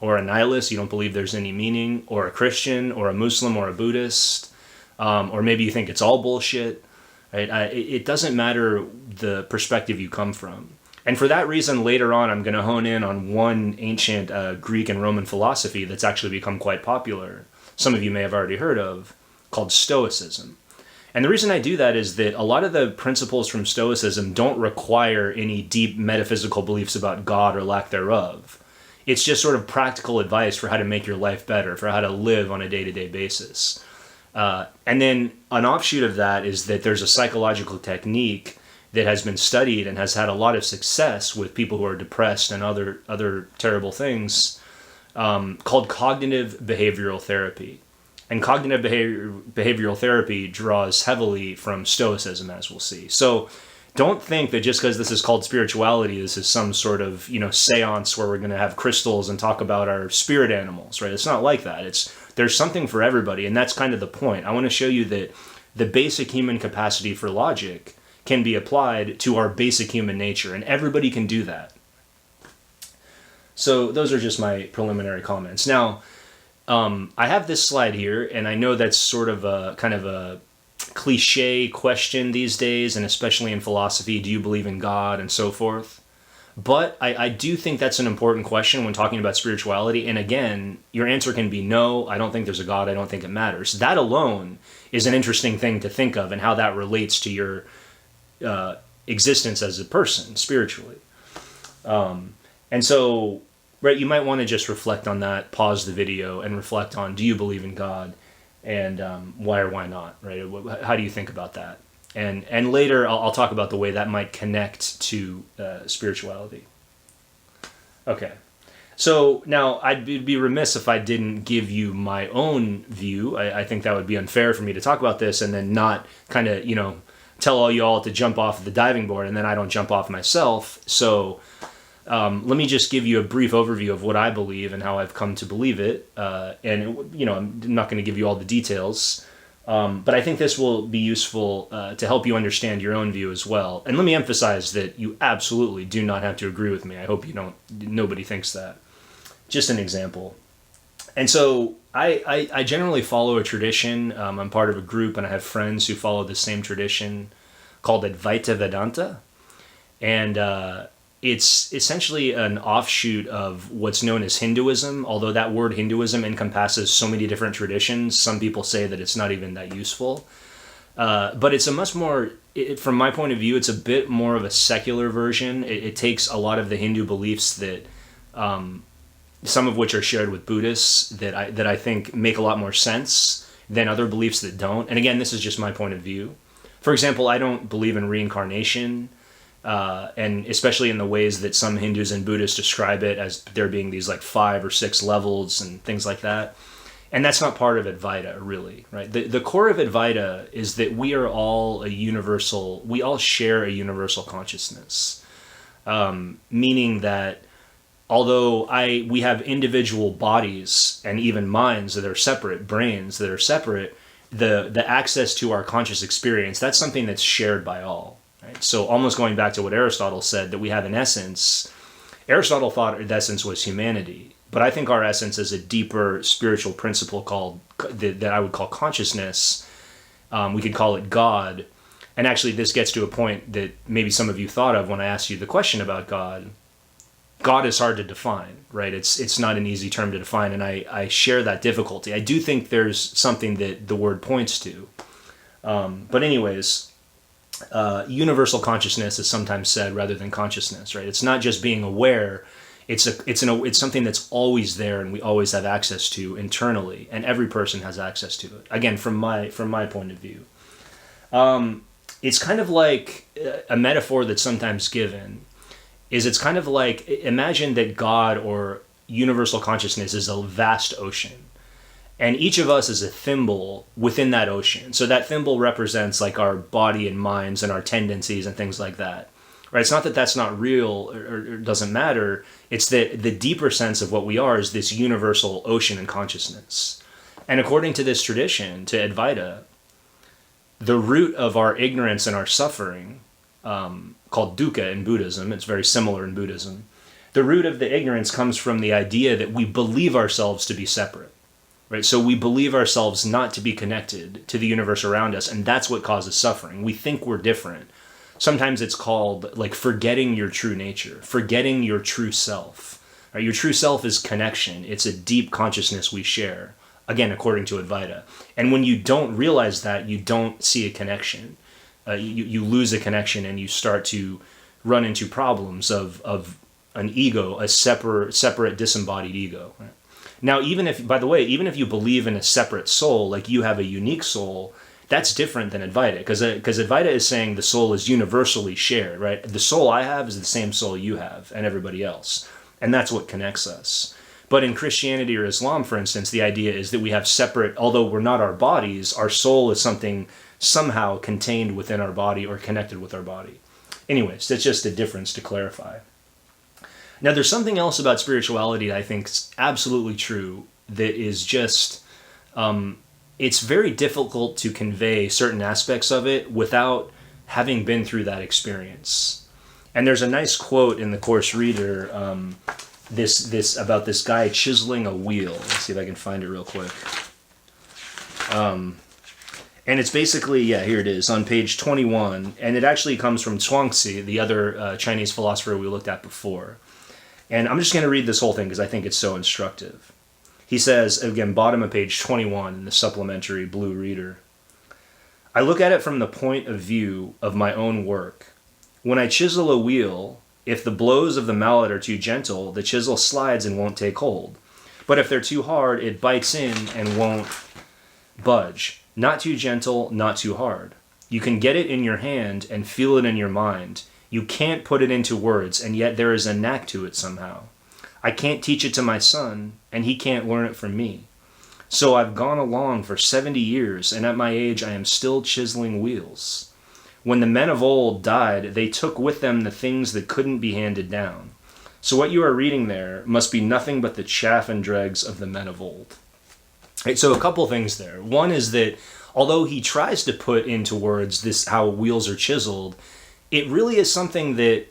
or a nihilist, you don't believe there's any meaning, or a Christian or a Muslim or a Buddhist, or maybe you think it's all bullshit. Right? It doesn't matter the perspective you come from. And for that reason, later on, I'm going to hone in on one ancient Greek and Roman philosophy that's actually become quite popular, some of you may have already heard of, called Stoicism. And the reason I do that is that a lot of the principles from Stoicism don't require any deep metaphysical beliefs about God or lack thereof. It's just sort of practical advice for how to make your life better, for how to live on a day-to-day basis. And then an offshoot of that is that there's a psychological technique that has been studied and has had a lot of success with people who are depressed and other terrible things, called cognitive behavioral therapy. And cognitive behavioral therapy draws heavily from Stoicism, as we'll see. So don't think that just because this is called spirituality, this is some sort of, seance where we're going to have crystals and talk about our spirit animals, right? It's not like that. There's something for everybody, and that's kind of the point. I want to show you that the basic human capacity for logic can be applied to our basic human nature, and everybody can do that. So those are just my preliminary comments. Now, I have this slide here, and I know that's sort of a kind of a cliche question these days, and especially in philosophy, do you believe in God and so forth? But I do think that's an important question when talking about spirituality. And again, your answer can be no, I don't think there's a God, I don't think it matters. That alone is an interesting thing to think of and how that relates to your existence as a person spiritually. And so, right, you might want to just reflect on that, pause the video, and reflect on, do you believe in God? And why or why not, right? How do you think about that? And later I'll talk about the way that might connect to spirituality. Okay. So now I'd be remiss if I didn't give you my own view. I think that would be unfair for me to talk about this and then not kind of, tell all y'all to jump off the diving board and then I don't jump off myself. So let me just give you a brief overview of what I believe and how I've come to believe it. I'm not going to give you all the details, but I think this will be useful to help you understand your own view as well. And let me emphasize that you absolutely do not have to agree with me. I hope nobody thinks that. Just an example. And so I generally follow a tradition. I'm part of a group and I have friends who follow the same tradition called Advaita Vedanta. And it's essentially an offshoot of what's known as Hinduism, although that word Hinduism encompasses so many different traditions. Some people say that it's not even that useful. But it's a much more, from my point of view, it's a bit more of a secular version. It takes a lot of the Hindu beliefs that, some of which are shared with Buddhists that I think make a lot more sense than other beliefs that don't. And again, this is just my point of view. For example, I don't believe in reincarnation. And especially in the ways that some Hindus and Buddhists describe it as there being these like 5 or 6 levels and things like that. And that's not part of Advaita, really, right? The core of Advaita is that we are all we all share a universal consciousness. Meaning that although we have individual bodies and even minds that are separate, brains that are separate, the access to our conscious experience, that's something that's shared by all. Right? So almost going back to what Aristotle said, that we have an essence. Aristotle thought the essence was humanity, but I think our essence is a deeper spiritual principle that I would call consciousness. We could call it God. And actually this gets to a point that maybe some of you thought of when I asked you the question about God. God is hard to define, right? It's not an easy term to define, and I share that difficulty. I do think there's something that the word points to. But anyways, universal consciousness is sometimes said rather than consciousness, right? It's not just being aware. It's something that's always there and we always have access to internally, and every person has access to it. Again, from my point of view. It's kind of like a metaphor that's sometimes given it's kind of like, imagine that God or universal consciousness is a vast ocean. And each of us is a thimble within that ocean. So that thimble represents like our body and minds and our tendencies and things like that. Right? It's not that that's not real or doesn't matter. It's that the deeper sense of what we are is this universal ocean and consciousness. And according to this tradition, to Advaita, the root of our ignorance and our suffering, called dukkha in Buddhism, it's very similar in Buddhism, the root of the ignorance comes from the idea that we believe ourselves to be separate. Right? So we believe ourselves not to be connected to the universe around us, and that's what causes suffering. We think we're different. Sometimes it's called like forgetting your true nature, forgetting your true self. Right? Your true self is connection. It's a deep consciousness we share, again, according to Advaita. And when you don't realize that, you don't see a connection. You lose a connection and you start to run into problems of an ego, a separate disembodied ego. Right? Now, by the way, even if you believe in a separate soul, like you have a unique soul, that's different than Advaita, because Advaita is saying the soul is universally shared, right? The soul I have is the same soul you have and everybody else, and that's what connects us. But in Christianity or Islam, for instance, the idea is that we have separate, although we're not our bodies, our soul is something somehow contained within our body or connected with our body. Anyways, that's just a difference to clarify. Now, there's something else about spirituality that I think is absolutely true that is just, it's very difficult to convey certain aspects of it without having been through that experience. And there's a nice quote in the Course Reader this about this guy chiseling a wheel. Let's see if I can find it real quick. And it's basically, yeah, here it is on page 21, and it actually comes from Zhuangzi, the other Chinese philosopher we looked at before. And I'm just going to read this whole thing because I think it's so instructive. He says, again, bottom of page 21 in the supplementary blue reader, I look at it from the point of view of my own work. When I chisel a wheel, if the blows of the mallet are too gentle, the chisel slides and won't take hold. But if they're too hard, it bites in and won't budge. Not too gentle, not too hard. You can get it in your hand and feel it in your mind. You can't put it into words, and yet there is a knack to it somehow. I can't teach it to my son, and he can't learn it from me. So I've gone along for 70 years, and at my age I am still chiseling wheels. When the men of old died, they took with them the things that couldn't be handed down. So what you are reading there must be nothing but the chaff and dregs of the men of old. Right, so a couple things there. One is that although he tries to put into words this how wheels are chiseled, it really is something that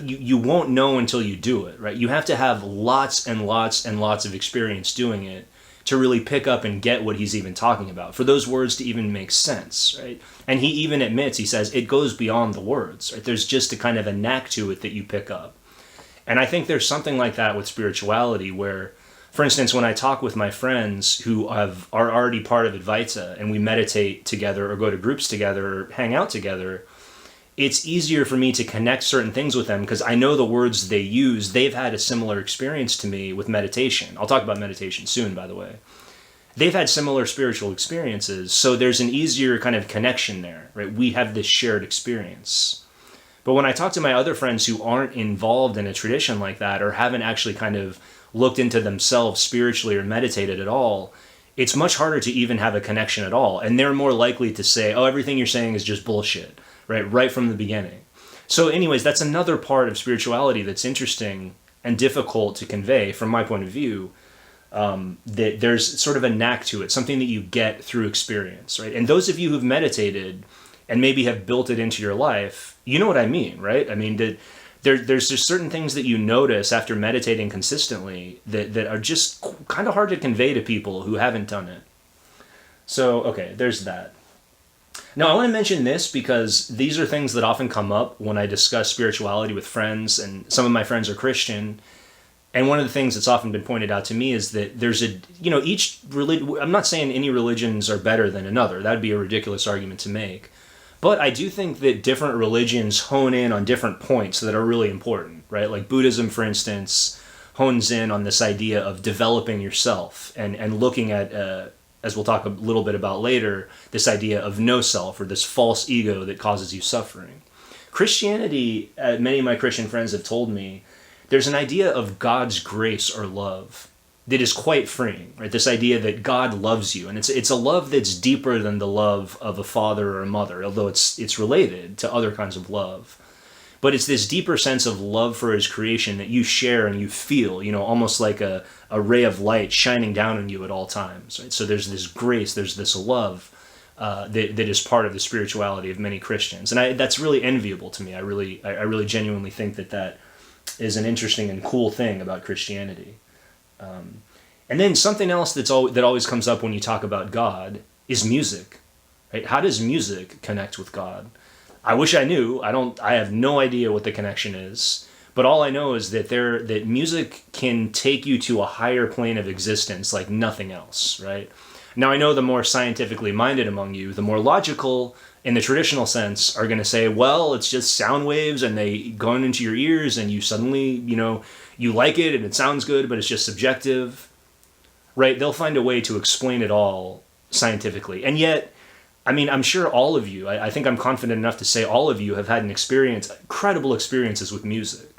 you won't know until you do it, right? You have to have lots and lots and lots of experience doing it to really pick up and get what he's even talking about, for those words to even make sense, right? And he even admits, he says, it goes beyond the words, right? There's just a kind of a knack to it that you pick up. And I think there's something like that with spirituality where, for instance, when I talk with my friends who are already part of Advaita and we meditate together or go to groups together or hang out together, it's easier for me to connect certain things with them because I know the words they use. They've had a similar experience to me with meditation. I'll talk about meditation soon, by the way. They've had similar spiritual experiences, so there's an easier kind of connection there, right? We have this shared experience. But when I talk to my other friends who aren't involved in a tradition like that or haven't actually kind of looked into themselves spiritually or meditated at all, it's much harder to even have a connection at all. And they're more likely to say, oh, everything you're saying is just bullshit, right from the beginning. So anyways, that's another part of spirituality that's interesting and difficult to convey from my point of view, that there's sort of a knack to it, something that you get through experience, right? And those of you who've meditated and maybe have built it into your life, you know what I mean, right? I mean, there's just certain things that you notice after meditating consistently that are just kind of hard to convey to people who haven't done it. So, okay, there's that. Now, I want to mention this because these are things that often come up when I discuss spirituality with friends, and some of my friends are Christian. And one of the things that's often been pointed out to me is that there's each religion, I'm not saying any religions are better than another. That'd be a ridiculous argument to make. But I do think that different religions hone in on different points that are really important, right? Like Buddhism, for instance, hones in on this idea of developing yourself and looking at, as we'll talk a little bit about later, this idea of no self or this false ego that causes you suffering. Christianity, many of my Christian friends have told me, there's an idea of God's grace or love that is quite freeing, right? This idea that God loves you, and it's a love that's deeper than the love of a father or a mother, although it's related to other kinds of love. But it's this deeper sense of love for his creation that you share and you feel, almost like a ray of light shining down on you at all times, right? So there's this grace, there's this love that is part of the spirituality of many Christians, and that's really enviable to me. I really genuinely think that is an interesting and cool thing about Christianity. And then something else that always comes up when you talk about God is music, right? How does music connect with God? I wish I knew. I have no idea what the connection is, but all I know is that that music can take you to a higher plane of existence like nothing else, right? Now I know the more scientifically minded among you, the more logical in the traditional sense are going to say, well, it's just sound waves and they go into your ears and you suddenly, you like it and it sounds good, but it's just subjective, right? They'll find a way to explain it all scientifically. And yet, I mean, I'm sure all of you, I think I'm confident enough to say all of you have had incredible experiences with music.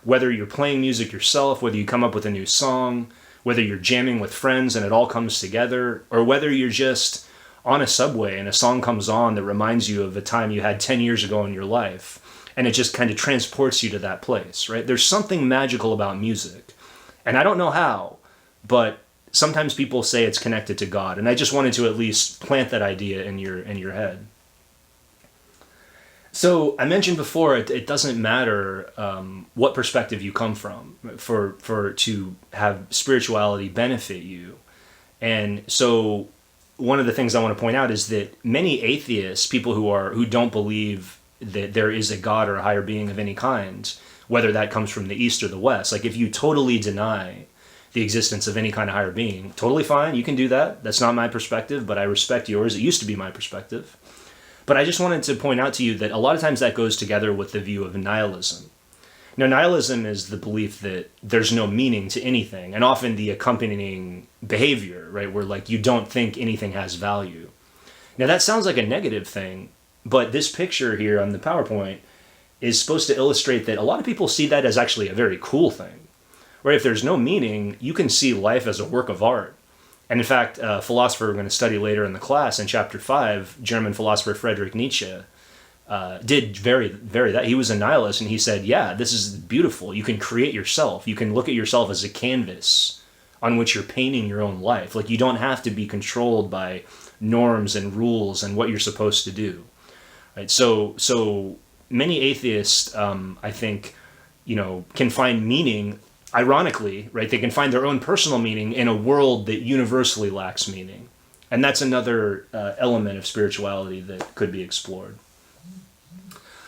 Whether you're playing music yourself, whether you come up with a new song, whether you're jamming with friends and it all comes together, or whether you're just on a subway and a song comes on that reminds you of a time you had 10 years ago in your life, and it just kind of transports you to that place, right? There's something magical about music. And I don't know how, but sometimes people say it's connected to God, and I just wanted to at least plant that idea in your head. So I mentioned before, it doesn't matter what perspective you come from for to have spirituality benefit you. And so one of the things I want to point out is that many atheists, people who don't believe that there is a God or a higher being of any kind, whether that comes from the East or the West, like if you totally deny the existence of any kind of higher being, totally fine, you can do that. That's not my perspective, but I respect yours. It used to be my perspective. But I just wanted to point out to you that a lot of times that goes together with the view of nihilism. Now, nihilism is the belief that there's no meaning to anything, and often the accompanying behavior, right, where like you don't think anything has value. Now, that sounds like a negative thing, but this picture here on the PowerPoint is supposed to illustrate that a lot of people see that as actually a very cool thing. Right? If there's no meaning, you can see life as a work of art. And in fact, a philosopher we're going to study later in the class in chapter 5, German philosopher Friedrich Nietzsche, did very that. He was a nihilist, and he said, yeah, this is beautiful. You can create yourself. You can look at yourself as a canvas on which you're painting your own life. Like, you don't have to be controlled by norms and rules and what you're supposed to do. Right? So many atheists, I think, can find meaning. Ironically, right, they can find their own personal meaning in a world that universally lacks meaning. And that's another element of spirituality that could be explored.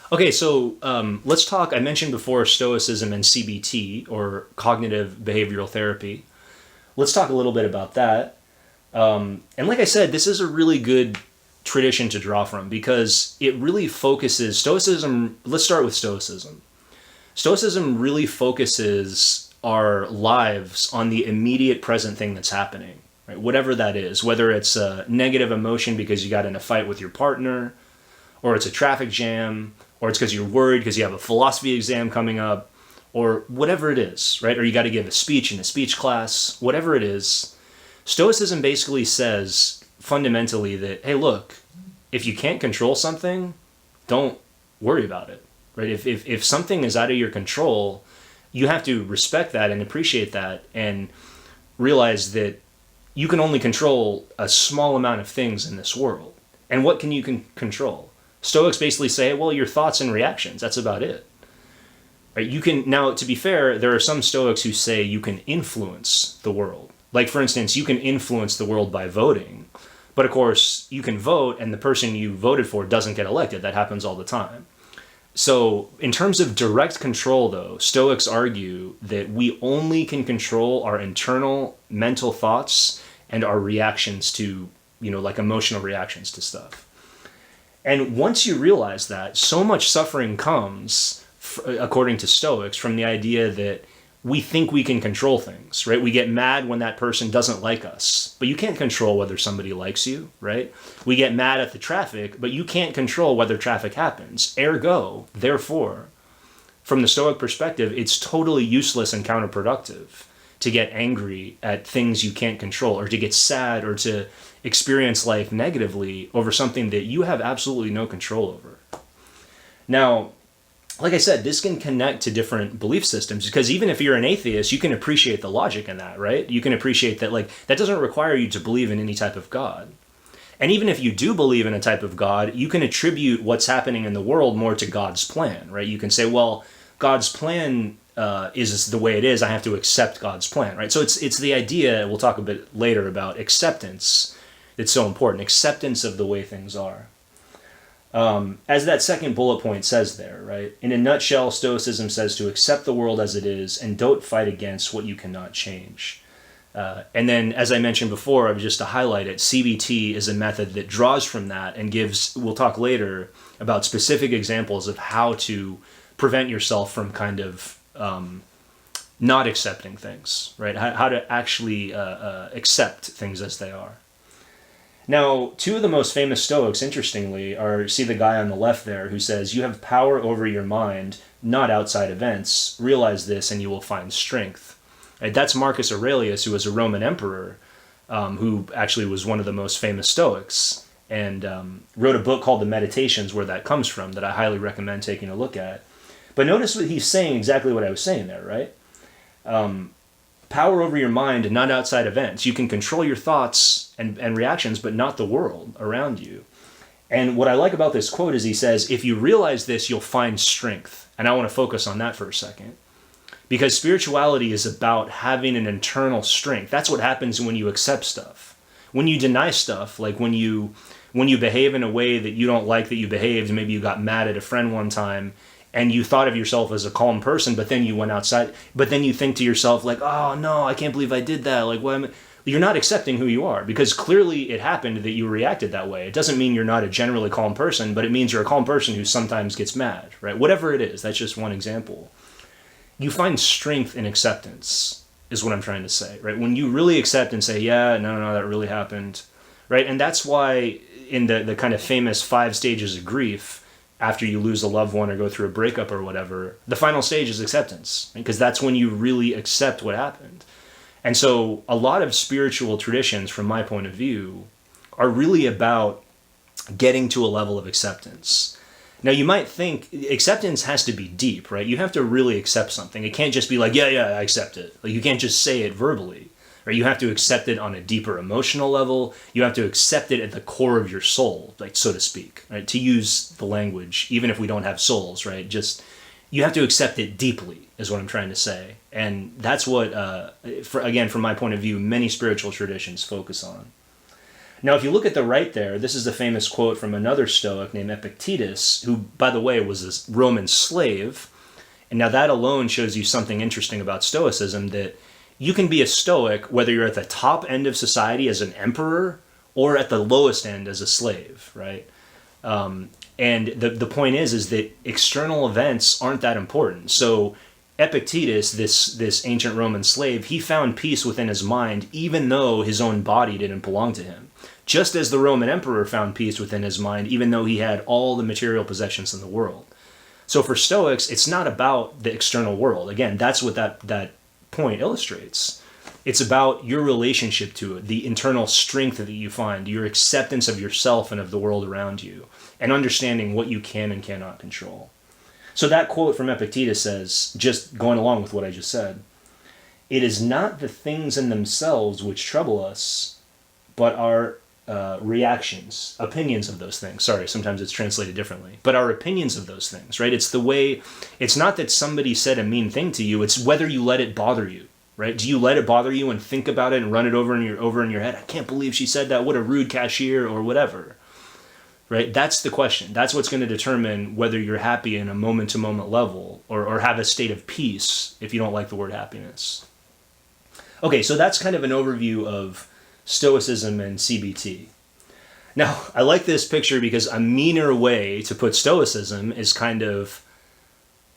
Okay, so let's talk, I mentioned before Stoicism and CBT, or cognitive behavioral therapy. Let's talk a little bit about that. And like I said, this is a really good tradition to draw from because it really focuses, Stoicism, let's start with Stoicism. Stoicism really focuses our lives on the immediate present thing that's happening, right? Whatever that is, whether it's a negative emotion because you got in a fight with your partner, or it's a traffic jam, or it's because you're worried because you have a philosophy exam coming up, or whatever it is, right? Or you got to give a speech in a speech class, whatever it is. Stoicism basically says fundamentally that, hey, look, if you can't control something, don't worry about it, right? If something is out of your control, you have to respect that and appreciate that and realize that you can only control a small amount of things in this world. And what can you control? Stoics basically say, well, your thoughts and reactions, that's about it. Right? You can, now, to be fair, there are some Stoics who say you can influence the world. Like, for instance, you can influence the world by voting. But of course, you can vote and the person you voted for doesn't get elected. That happens all the time. So in terms of direct control, though, Stoics argue that we only can control our internal mental thoughts and our reactions to, like emotional reactions to stuff. And once you realize that, so much suffering comes, according to Stoics, from the idea that we think we can control things, right? We get mad when that person doesn't like us, but you can't control whether somebody likes you, right? We get mad at the traffic, but you can't control whether traffic happens. Ergo, therefore, from the Stoic perspective, it's totally useless and counterproductive to get angry at things you can't control, or to get sad, or to experience life negatively over something that you have absolutely no control over. Now, like I said, this can connect to different belief systems, because even if you're an atheist, you can appreciate the logic in that, right? You can appreciate that, like, that doesn't require you to believe in any type of God. And even if you do believe in a type of God, you can attribute what's happening in the world more to God's plan, right? You can say, well, God's plan is the way it is. I have to accept God's plan, right? So it's the idea, we'll talk a bit later about acceptance, that's so important. Acceptance of the way things are. As that second bullet point says there, right? In a nutshell, Stoicism says to accept the world as it is and don't fight against what you cannot change. And then, as I mentioned before, just to highlight it, CBT is a method that draws from that and gives, we'll talk later about specific examples of how to prevent yourself from kind of not accepting things, right? How to actually accept things as they are. Now, two of the most famous Stoics, interestingly, are, see the guy on the left there who says, you have power over your mind, not outside events. Realize this and you will find strength. Right? That's Marcus Aurelius, who was a Roman emperor, who actually was one of the most famous Stoics, and wrote a book called The Meditations, where that comes from, that I highly recommend taking a look at. But notice what he's saying, exactly what I was saying there, right? Power over your mind and not outside events. You can control your thoughts and reactions, but not the world around you. And what I like about this quote is he says, if you realize this, you'll find strength. And I want to focus on that for a second. Because spirituality is about having an internal strength. That's what happens when you accept stuff. When you deny stuff, like when you behave in a way that you don't like that you behaved, maybe you got mad at a friend one time, and you thought of yourself as a calm person, but then you went outside, but then you think to yourself like, oh no, I can't believe I did that. Like, what am I? You're not accepting who you are, because clearly it happened that you reacted that way. It doesn't mean you're not a generally calm person, but it means you're a calm person who sometimes gets mad, right? Whatever it is, that's just one example. You find strength in acceptance, is what I'm trying to say, right? When you really accept and say, yeah, no, that really happened, right? And that's why in the kind of famous 5 stages of grief, after you lose a loved one or go through a breakup or whatever, the final stage is acceptance, because that's when you really accept what happened. And so a lot of spiritual traditions, from my point of view, are really about getting to a level of acceptance. Now, you might think acceptance has to be deep, right? You have to really accept something. It can't just be like, yeah, I accept it. Like, you can't just say it verbally, right? You have to accept it on a deeper emotional level. You have to accept it at the core of your soul, like, so to speak, right? To use the language, even if we don't have souls, right? Just, you have to accept it deeply, is what I'm trying to say. And that's what, again, from my point of view, many spiritual traditions focus on. Now, if you look at the right there, this is a famous quote from another Stoic named Epictetus, who, by the way, was a Roman slave. And now that alone shows you something interesting about Stoicism, that you can be a Stoic whether you're at the top end of society as an emperor or at the lowest end as a slave, right? And the point is that external events aren't that important. So Epictetus, this ancient Roman slave, he found peace within his mind, even though his own body didn't belong to him. Just as the Roman emperor found peace within his mind, even though he had all the material possessions in the world. So for Stoics, it's not about the external world. Again, that's what that point illustrates. It's about your relationship to it, the internal strength that you find, your acceptance of yourself and of the world around you, and understanding what you can and cannot control. So that quote from Epictetus says, just going along with what I just said, it is not the things in themselves which trouble us, but our reactions, opinions of those things. Sorry, sometimes it's translated differently. But our opinions of those things, right? It's the way, it's not that somebody said a mean thing to you, it's whether you let it bother you, right? Do you let it bother you and think about it and run it over in your head? I can't believe she said that. What a rude cashier, or whatever. Right? That's the question. That's what's going to determine whether you're happy in a moment-to-moment level or have a state of peace, if you don't like the word happiness. Okay, so that's kind of an overview of Stoicism and CBT. Now, I like this picture because a meaner way to put Stoicism is kind of,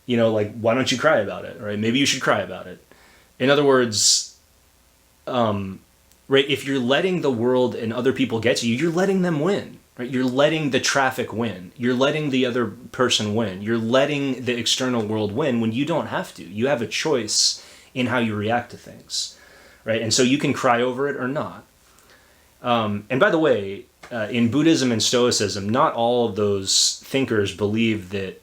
like, why don't you cry about it, right? Maybe you should cry about it. In other words, right, if you're letting the world and other people get to you, you're letting them win. Right? You're letting the traffic win. You're letting the other person win. You're letting the external world win when you don't have to. You have a choice in how you react to things, right? And so you can cry over it or not. And by the way, in Buddhism and Stoicism, not all of those thinkers believe that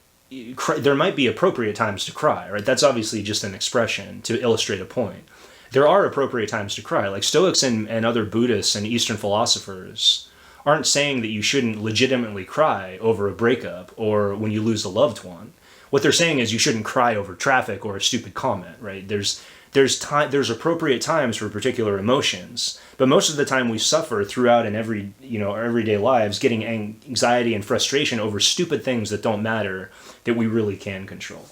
there might be appropriate times to cry, right? That's obviously just an expression to illustrate a point. There are appropriate times to cry. Like Stoics and other Buddhists and Eastern philosophers aren't saying that you shouldn't legitimately cry over a breakup or when you lose a loved one. What they're saying is you shouldn't cry over traffic or a stupid comment, right? There's appropriate times for particular emotions, but most of the time we suffer throughout in our everyday lives getting anxiety and frustration over stupid things that don't matter that we really can control.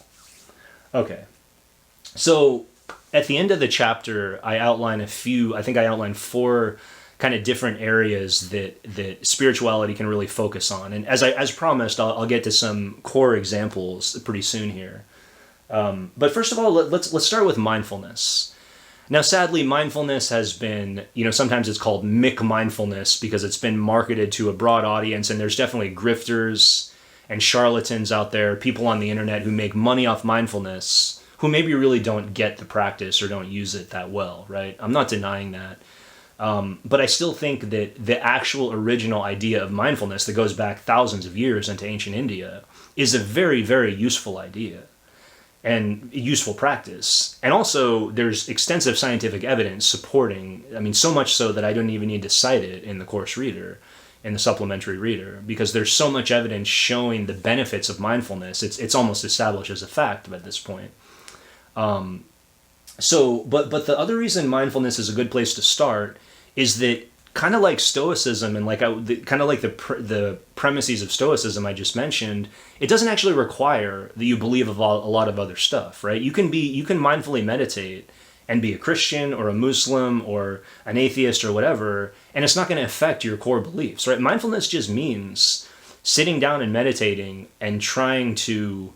Okay. So at the end of the chapter, I outline 4 kind of different areas that spirituality can really focus on. And as promised, I'll get to some core examples pretty soon here. But first of all, let's start with mindfulness. Now, sadly, mindfulness has been, sometimes it's called McMindfulness because it's been marketed to a broad audience, and there's definitely grifters and charlatans out there, people on the internet who make money off mindfulness, who maybe really don't get the practice or don't use it that well, right? I'm not denying that. But I still think that the actual original idea of mindfulness that goes back thousands of years into ancient India is a very, very useful idea and useful practice. And also there's extensive scientific evidence supporting, so much so that I don't even need to cite it in the course reader. in the supplementary reader, because there's so much evidence showing the benefits of mindfulness. It's almost established as a fact at this point. But the other reason mindfulness is a good place to start is that, kind of like Stoicism and kind of like the premises of Stoicism I just mentioned, it doesn't actually require that you believe a lot of other stuff, right? You can mindfully meditate and be a Christian or a Muslim or an atheist or whatever, and it's not going to affect your core beliefs, right? Mindfulness just means sitting down and meditating and trying to,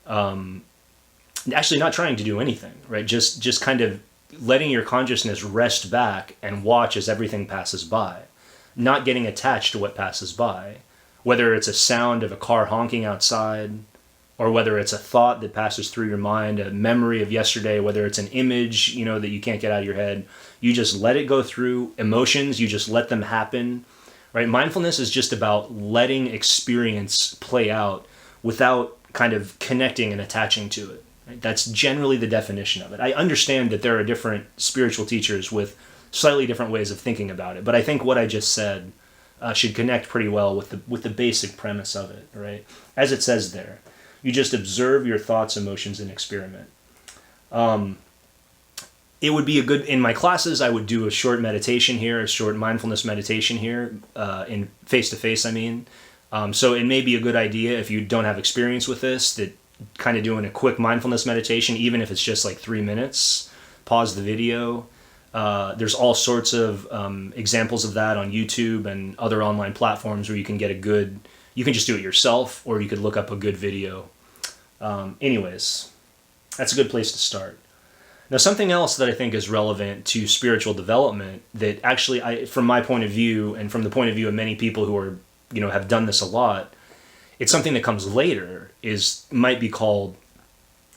actually not trying to do anything, right? Just kind of letting your consciousness rest back and watch as everything passes by, not getting attached to what passes by, whether it's a sound of a car honking outside, or whether it's a thought that passes through your mind, a memory of yesterday, whether it's an image, that you can't get out of your head. You just let it go through. Emotions, you just let them happen, right? Mindfulness is just about letting experience play out without kind of connecting and attaching to it. Right? That's generally the definition of it. I understand that there are different spiritual teachers with slightly different ways of thinking about it, but I think what I just said should connect pretty well with the basic premise of it, right? As it says there, you just observe your thoughts, emotions, and experiment. It would be in my classes, I would do a short meditation here, a short mindfulness meditation here, in face-to-face, I mean. So it may be a good idea if you don't have experience with this, that kind of doing a quick mindfulness meditation, even if it's just like 3 minutes, pause the video. There's all sorts of examples of that on YouTube and other online platforms where you can you can just do it yourself, or you could look up a good video. Anyways, that's a good place to start. Now, something else that I think is relevant to spiritual development that actually, from my point of view and from the point of view of many people who are, have done this a lot, it's something that comes later, might be called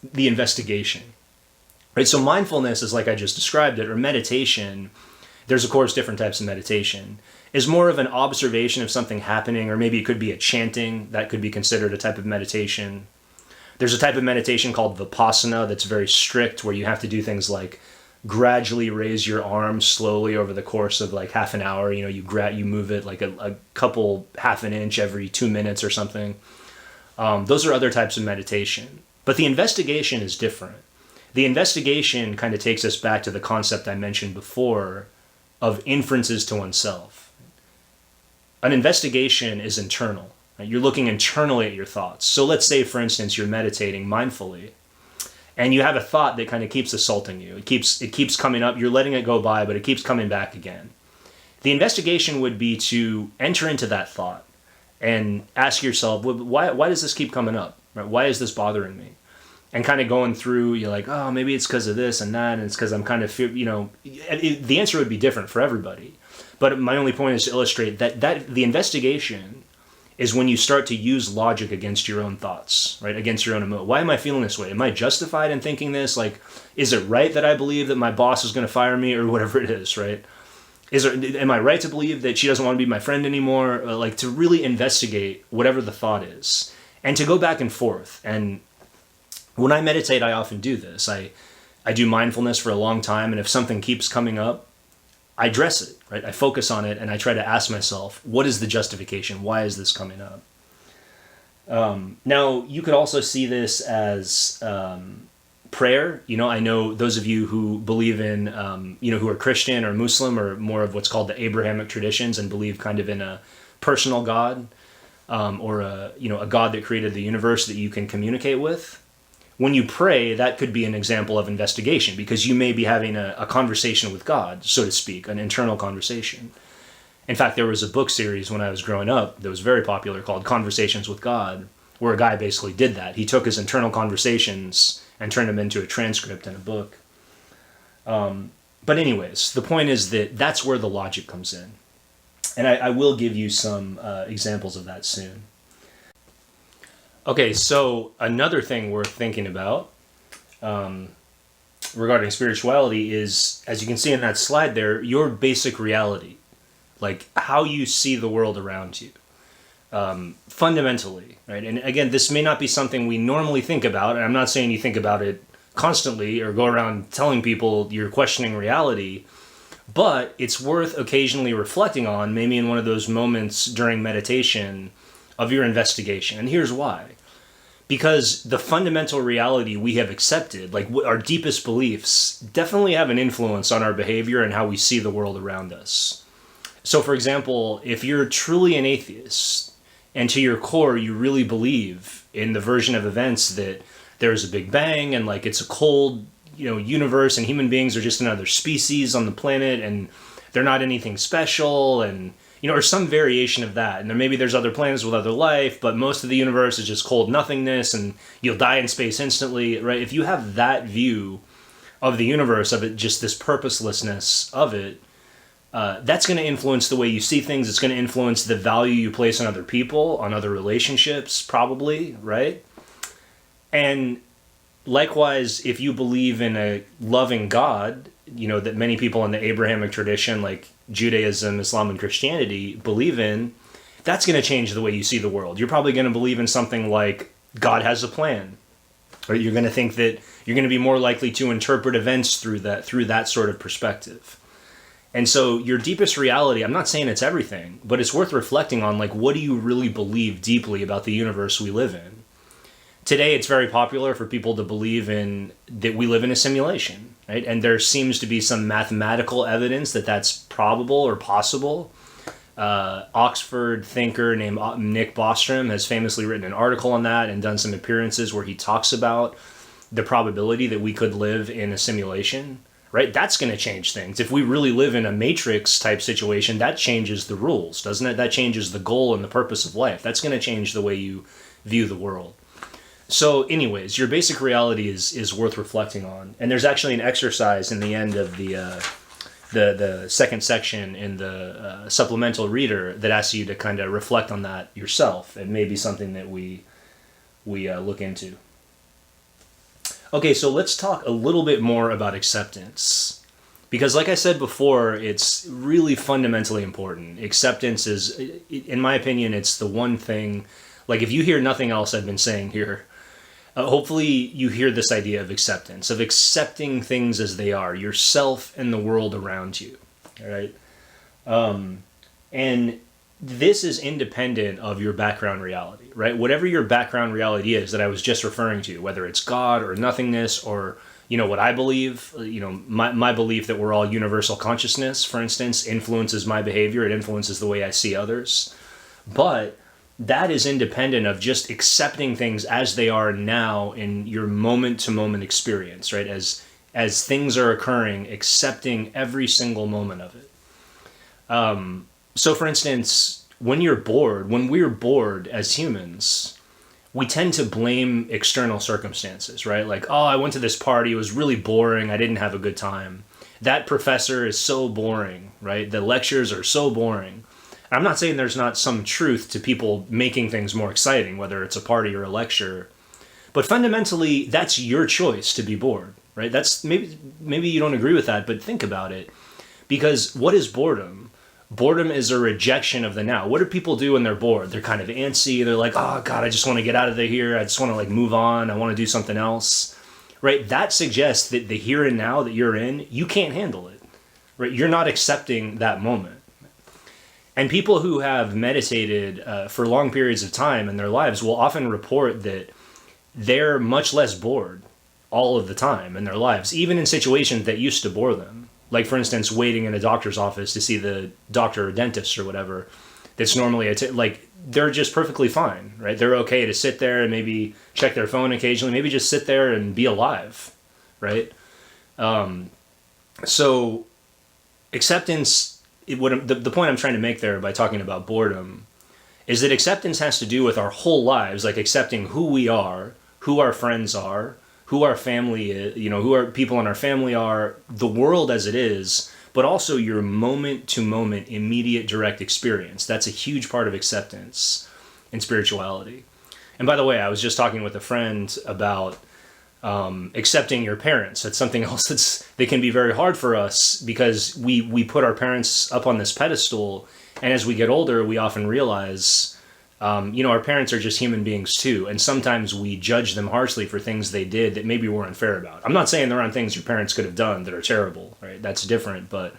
the investigation. Right? So mindfulness is like I just described it, or meditation. There's, of course, different types of meditation. Is more of an observation of something happening, or maybe it could be a chanting. That could be considered a type of meditation. There's a type of meditation called Vipassana that's very strict, where you have to do things like gradually raise your arm slowly over the course of like half an hour. You move it like a couple half an inch every 2 minutes or something. Those are other types of meditation. But the investigation is different. The investigation kind of takes us back to the concept I mentioned before of inferences to oneself. An investigation is internal. Right? You're looking internally at your thoughts. So let's say, for instance, you're meditating mindfully, and you have a thought that kind of keeps assaulting you. It keeps coming up. You're letting it go by, but it keeps coming back again. The investigation would be to enter into that thought and ask yourself, why does this keep coming up? Right? Why is this bothering me? And kind of going through, you're like, oh, maybe it's because of this and that, and it's because I'm kind of, the answer would be different for everybody. But my only point is to illustrate that the investigation is when you start to use logic against your own thoughts, right? Against your own emotion. Why am I feeling this way? Am I justified in thinking this? Like, is it right that I believe that my boss is going to fire me, or whatever it is, right? Am I right to believe that she doesn't want to be my friend anymore? Like, to really investigate whatever the thought is, and to go back and forth. And when I meditate, I often do this. I do mindfulness for a long time, and if something keeps coming up, I address it, right? I focus on it, and I try to ask myself, what is the justification? Why is this coming up? Now, you could also see this as prayer. I know those of you who believe in, who are Christian or Muslim, or more of what's called the Abrahamic traditions, and believe kind of in a personal God, or a God that created the universe that you can communicate with. When you pray, that could be an example of investigation, because you may be having a conversation with God, so to speak, an internal conversation. In fact, there was a book series when I was growing up that was very popular called Conversations with God, where a guy basically did that. He took his internal conversations and turned them into a transcript in a book. But anyways, the point is that that's where the logic comes in. And I will give you some examples of that soon. Okay, so another thing worth thinking about regarding spirituality is, as you can see in that slide there, your basic reality, like how you see the world around you, fundamentally, right? And again, this may not be something we normally think about, and I'm not saying you think about it constantly or go around telling people you're questioning reality, But it's worth occasionally reflecting on, maybe in one of those moments during meditation of your investigation. And here's why. Because the fundamental reality we have accepted, like our deepest beliefs, definitely have an influence on our behavior and how we see the world around us. So, for example, if you're truly an atheist, and to your core you really believe in the version of events that there's a big bang and like it's a cold, universe, and human beings are just another species on the planet and they're not anything special, and or some variation of that, and then maybe there's other planets with other life, but most of the universe is just cold nothingness and you'll die in space instantly, right? If you have that view of the universe, of it, just this purposelessness of it, that's going to influence the way you see things. It's going to influence the value you place on other people, on other relationships, probably, right? And likewise, if you believe in a loving God, that many people in the Abrahamic tradition, like Judaism, Islam, and Christianity, believe in, that's going to change the way you see the world. You're probably going to believe in something like God has a plan, or you're going to think that you're going to be more likely to interpret events through that sort of perspective. And so your deepest reality, I'm not saying it's everything, but it's worth reflecting on, like, what do you really believe deeply about the universe we live in? Today, it's very popular for people to believe in that we live in a simulation, right? And there seems to be some mathematical evidence that that's probable or possible. Oxford thinker named Nick Bostrom has famously written an article on that and done some appearances where he talks about the probability that we could live in a simulation, right? That's going to change things. If we really live in a matrix type situation, that changes the rules, doesn't it? That changes the goal and the purpose of life. That's going to change the way you view the world. So anyways, your basic reality is worth reflecting on. And there's actually an exercise in the end of the second section in the supplemental reader that asks you to kind of reflect on that yourself. It may be something that we look into. Okay, so let's talk a little bit more about acceptance. Because like I said before, it's really fundamentally important. Acceptance is, in my opinion, it's the one thing, like if you hear nothing else I've been saying here, hopefully you hear this idea of acceptance, of accepting things as they are, yourself and the world around you, all right? And this is independent of your background reality, right? Whatever your background reality is that I was just referring to, whether it's God or nothingness or, what I believe, my belief that we're all universal consciousness, for instance, influences my behavior. It influences the way I see others. But that is independent of just accepting things as they are now in your moment-to-moment experience, right? As things are occurring, accepting every single moment of it. So for instance, when we're bored as humans, we tend to blame external circumstances, right? Like, oh, I went to this party, it was really boring, I didn't have a good time. That professor is so boring, right? The lectures are so boring. I'm not saying there's not some truth to people making things more exciting, whether it's a party or a lecture, but fundamentally, that's your choice to be bored, right? That's maybe you don't agree with that, but think about it. Because what is boredom? Boredom is a rejection of the now. What do people do when they're bored? They're kind of antsy. They're like, oh God, I just want to get out of here. I just want to like move on. I want to do something else, right? That suggests that the here and now that you're in, you can't handle it, right? You're not accepting that moment. And people who have meditated for long periods of time in their lives will often report that they're much less bored all of the time in their lives, even in situations that used to bore them. Like, for instance, waiting in a doctor's office to see the doctor or dentist or whatever. That's normally, they're just perfectly fine, right? They're okay to sit there and maybe check their phone occasionally, maybe just sit there and be alive, right? So acceptance... the point I'm trying to make there by talking about boredom is that acceptance has to do with our whole lives, like accepting who we are, who our friends are, who our family is, who our people in our family are, the world as it is, but also your moment-to-moment immediate direct experience. That's a huge part of acceptance in spirituality. And by the way, I was just talking with a friend about accepting your parents. That's something else that can be very hard for us because we put our parents up on this pedestal, and as we get older, we often realize, our parents are just human beings too, and sometimes we judge them harshly for things they did that maybe we're unfair about. I'm not saying there aren't things your parents could have done that are terrible, right? That's different, but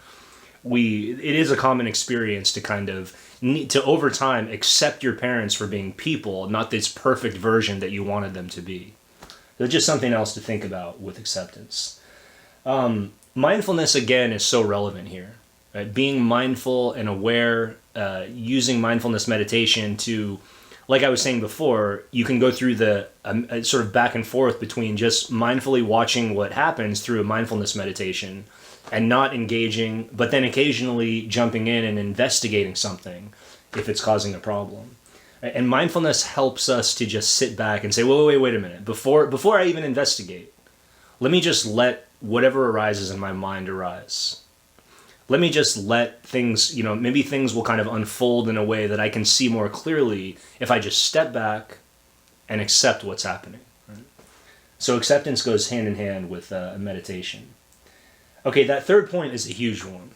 it is a common experience to kind of need to over time accept your parents for being people, not this perfect version that you wanted them to be. There's just something else to think about with acceptance. Mindfulness, again, is so relevant here. Right? Being mindful and aware, using mindfulness meditation to, like I was saying before, you can go through the sort of back and forth between just mindfully watching what happens through a mindfulness meditation and not engaging, but then occasionally jumping in and investigating something if it's causing a problem. And mindfulness helps us to just sit back and say, wait a minute. Before I even investigate, let me just let whatever arises in my mind arise. Let me just let things, maybe things will kind of unfold in a way that I can see more clearly if I just step back and accept what's happening. Right? So acceptance goes hand in hand with meditation. Okay, that third point is a huge one.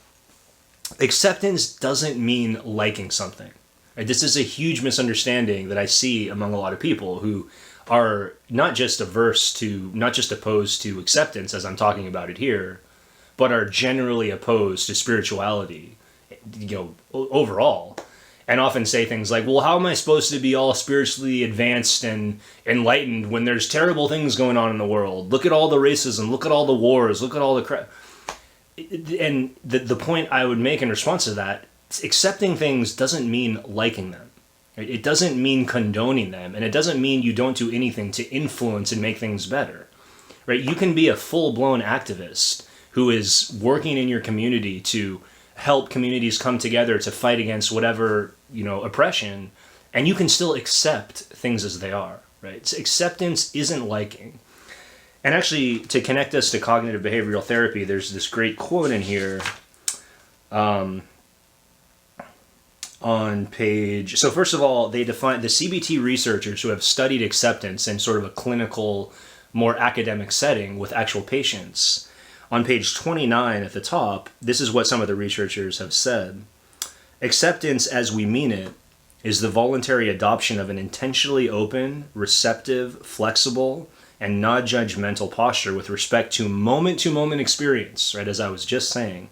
Acceptance doesn't mean liking something. Right? This is a huge misunderstanding that I see among a lot of people who are not just opposed to acceptance, as I'm talking about it here, but are generally opposed to spirituality, overall. And often say things like, well, how am I supposed to be all spiritually advanced and enlightened when there's terrible things going on in the world? Look at all the racism, look at all the wars, look at all the crap. And the point I would make in response to that, accepting things doesn't mean liking them. It doesn't mean condoning them, and it doesn't mean you don't do anything to influence and make things better. Right? You can be a full-blown activist who is working in your community to help communities come together to fight against whatever, oppression, and you can still accept things as they are, right? So acceptance isn't liking. And actually, to connect us to cognitive behavioral therapy, there's this great quote in here on page... So first of all, they define the CBT researchers who have studied acceptance in sort of a clinical, more academic setting with actual patients. On page 29 at the top, this is what some of the researchers have said. Acceptance as we mean it is the voluntary adoption of an intentionally open, receptive, flexible, and non-judgmental posture with respect to moment-to-moment experience, right, as I was just saying.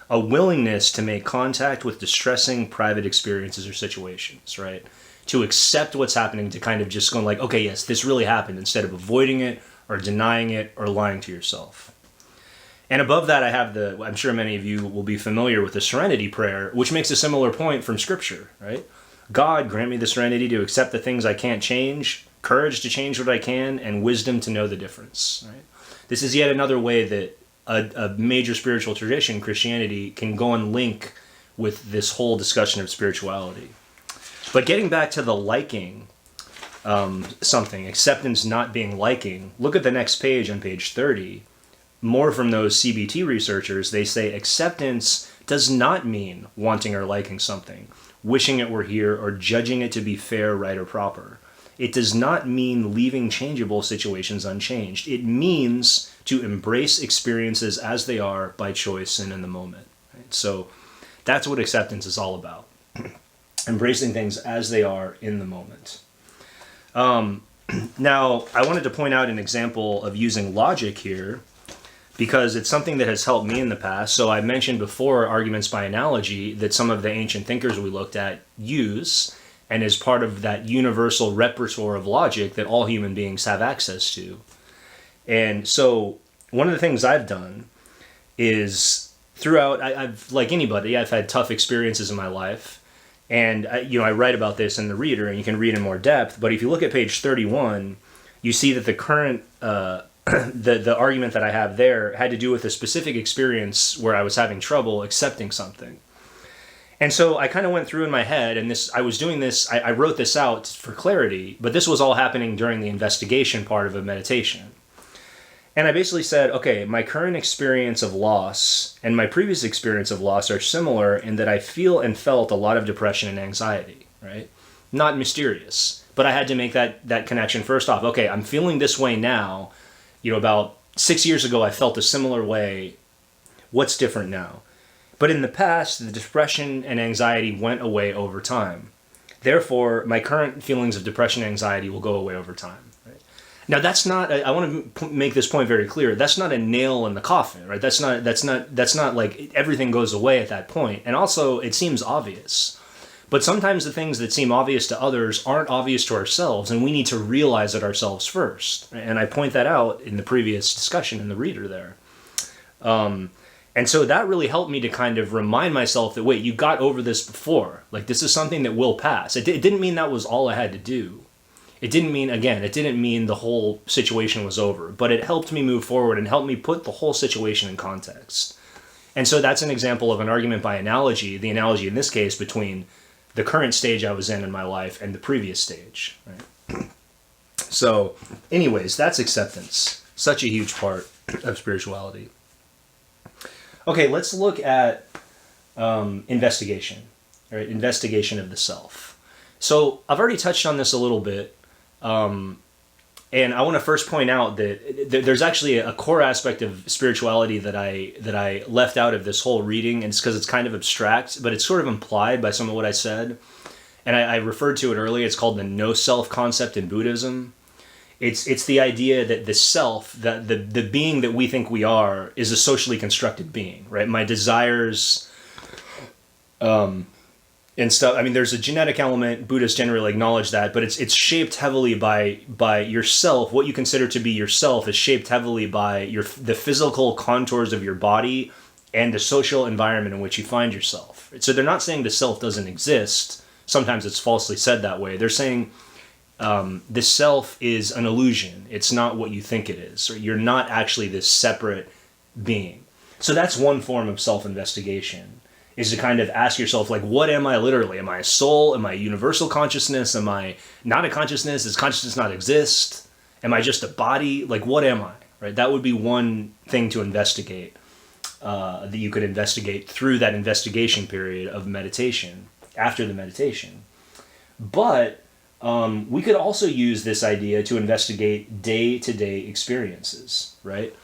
A willingness to make contact with distressing private experiences or situations, right? To accept what's happening, to kind of just go like, okay, yes, this really happened, instead of avoiding it or denying it or lying to yourself. And above that, I have I'm sure many of you will be familiar with the Serenity Prayer, which makes a similar point from Scripture, right? God, grant me the serenity to accept the things I can't change, courage to change what I can, and wisdom to know the difference, right? This is yet another way that a major spiritual tradition, Christianity, can go and link with this whole discussion of spirituality. But getting back to the liking something, acceptance not being liking, look at the next page on page 30. More from those CBT researchers, they say acceptance does not mean wanting or liking something, wishing it were here, or judging it to be fair, right, or proper. It does not mean leaving changeable situations unchanged. It means to embrace experiences as they are by choice and in the moment. Right? So that's what acceptance is all about. Embracing things as they are in the moment. Now, I wanted to point out an example of using logic here, because it's something that has helped me in the past. So I mentioned before arguments by analogy that some of the ancient thinkers we looked at use, and is part of that universal repertoire of logic that all human beings have access to. And so one of the things I've done is throughout, I've like anybody, I've had tough experiences in my life. And I write about this in the Reader, and you can read in more depth. But if you look at page 31, you see that the current... the argument that I have there had to do with a specific experience where I was having trouble accepting something. And so I kind of went through in my head, and I wrote this out for clarity, but this was all happening during the investigation part of a meditation. And I basically said, okay, my current experience of loss and my previous experience of loss are similar in that I feel and felt a lot of depression and anxiety, right? Not mysterious. But I had to make that connection first off. Okay, I'm feeling this way now. About 6 years ago, I felt a similar way. What's different now? But in the past, the depression and anxiety went away over time. Therefore, my current feelings of depression and anxiety will go away over time. Right? Now that's not. I want to make this point very clear. That's not a nail in the coffin, right? That's not like everything goes away at that point. And also, it seems obvious. But sometimes the things that seem obvious to others aren't obvious to ourselves, and we need to realize it ourselves first. And I point that out in the previous discussion in the reader there. And so that really helped me to kind of remind myself that, wait, you got over this before. Like, this is something that will pass. It didn't mean that was all I had to do. It didn't mean the whole situation was over. But it helped me move forward and helped me put the whole situation in context. And so that's an example of an argument by analogy, the analogy in this case between the current stage I was in my life and the previous stage. Right? So, anyways, that's acceptance. Such a huge part of spirituality. Okay, let's look at investigation, right? Investigation of the self. So I've already touched on this a little bit, and I want to first point out that there's actually a core aspect of spirituality that I left out of this whole reading, and it's because it's kind of abstract, but it's sort of implied by some of what I said. And I referred to it earlier. It's called the no-self concept in Buddhism. It's the idea that the self, the being that we think we are, is a socially constructed being, right? My desires, and stuff. I mean, there's a genetic element. Buddhists generally acknowledge that, but it's shaped heavily by yourself. What you consider to be yourself is shaped heavily by the physical contours of your body and the social environment in which you find yourself. So they're not saying the self doesn't exist. Sometimes it's falsely said that way. They're saying the self is an illusion. It's not what you think it is. Or you're not actually this separate being. So that's one form of self-investigation, is to kind of ask yourself, like, what am I literally? Am I a soul? Am I a universal consciousness? Am I not a consciousness? Does consciousness not exist? Am I just a body? Like, what am I? Right? That would be one thing to investigate, that you could investigate through that investigation period of meditation, after the meditation. But we could also use this idea to investigate day-to-day experiences, right?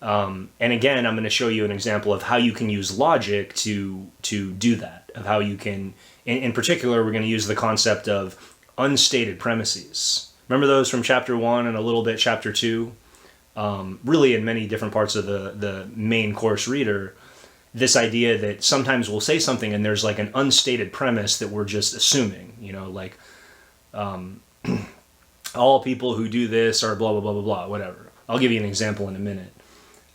And again, I'm going to show you an example of how you can use logic to do that, of how you can, in particular, we're going to use the concept of unstated premises. Remember those from chapter 1 and a little bit chapter 2? Really in many different parts of the main course reader, this idea that sometimes we'll say something and there's like an unstated premise that we're just assuming, like, all people who do this are blah, blah, blah, blah, blah, whatever. I'll give you an example in a minute.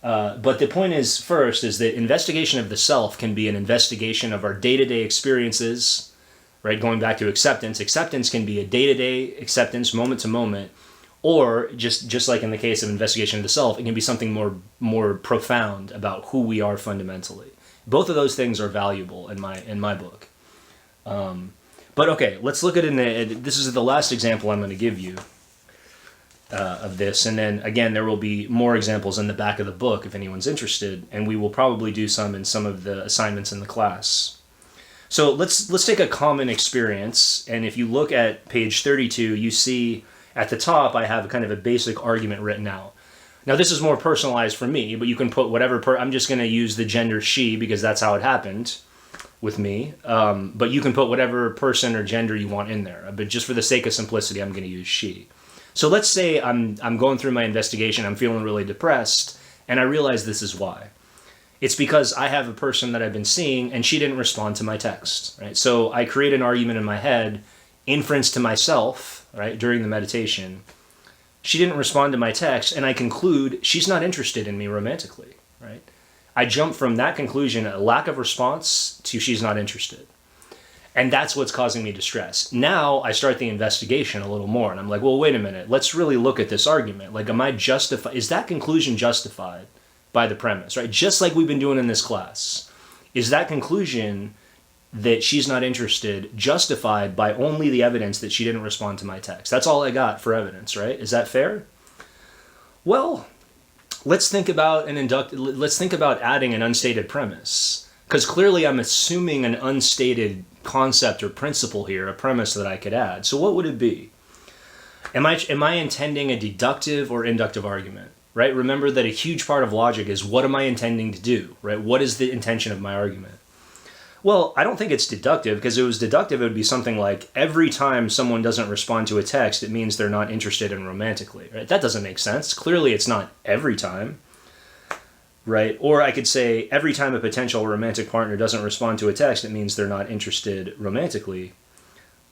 But the point is, first, is that investigation of the self can be an investigation of our day-to-day experiences, right? Going back to acceptance. Acceptance can be a day-to-day acceptance, moment to moment, or just like in the case of investigation of the self, it can be something more profound about who we are fundamentally. Both of those things are valuable in my book. But okay, let's look at it. This is the last example I'm going to give you of this, and then again there will be more examples in the back of the book if anyone's interested, and we will probably do some in some of the assignments in the class. So let's take a common experience, and if you look at page 32, you see at the top I have kind of a basic argument written out. Now this is more personalized for me, but you can put whatever. I'm just going to use the gender she because that's how it happened with me, but you can put whatever person or gender you want in there. But just for the sake of simplicity, I'm going to use she. So let's say I'm going through my investigation, I'm feeling really depressed, and I realize this is why. It's because I have a person that I've been seeing, and she didn't respond to my text, right? So I create an argument in my head, inference to myself, right, during the meditation. She didn't respond to my text, and I conclude she's not interested in me romantically, right? I jump from that conclusion, a lack of response, to she's not interested. And that's what's causing me distress. Now I start the investigation a little more, and I'm like, well, wait a minute, let's really look at this argument. Like, is that conclusion justified by the premise, right? Just like we've been doing in this class. Is that conclusion that she's not interested justified by only the evidence that she didn't respond to my text? That's all I got for evidence, right? Is that fair? Well, let's think about adding an unstated premise, because clearly I'm assuming an unstated concept or principle here, a premise that I could add. So what would it be? Am I intending a deductive or inductive argument? Right? Remember that a huge part of logic is, what am I intending to do? Right? What is the intention of my argument? Well, I don't think it's deductive, because if it was deductive, it would be something like every time someone doesn't respond to a text, it means they're not interested in romantically, right? That doesn't make sense. Clearly, it's not every time, right? Or I could say every time a potential romantic partner doesn't respond to a text, it means they're not interested romantically,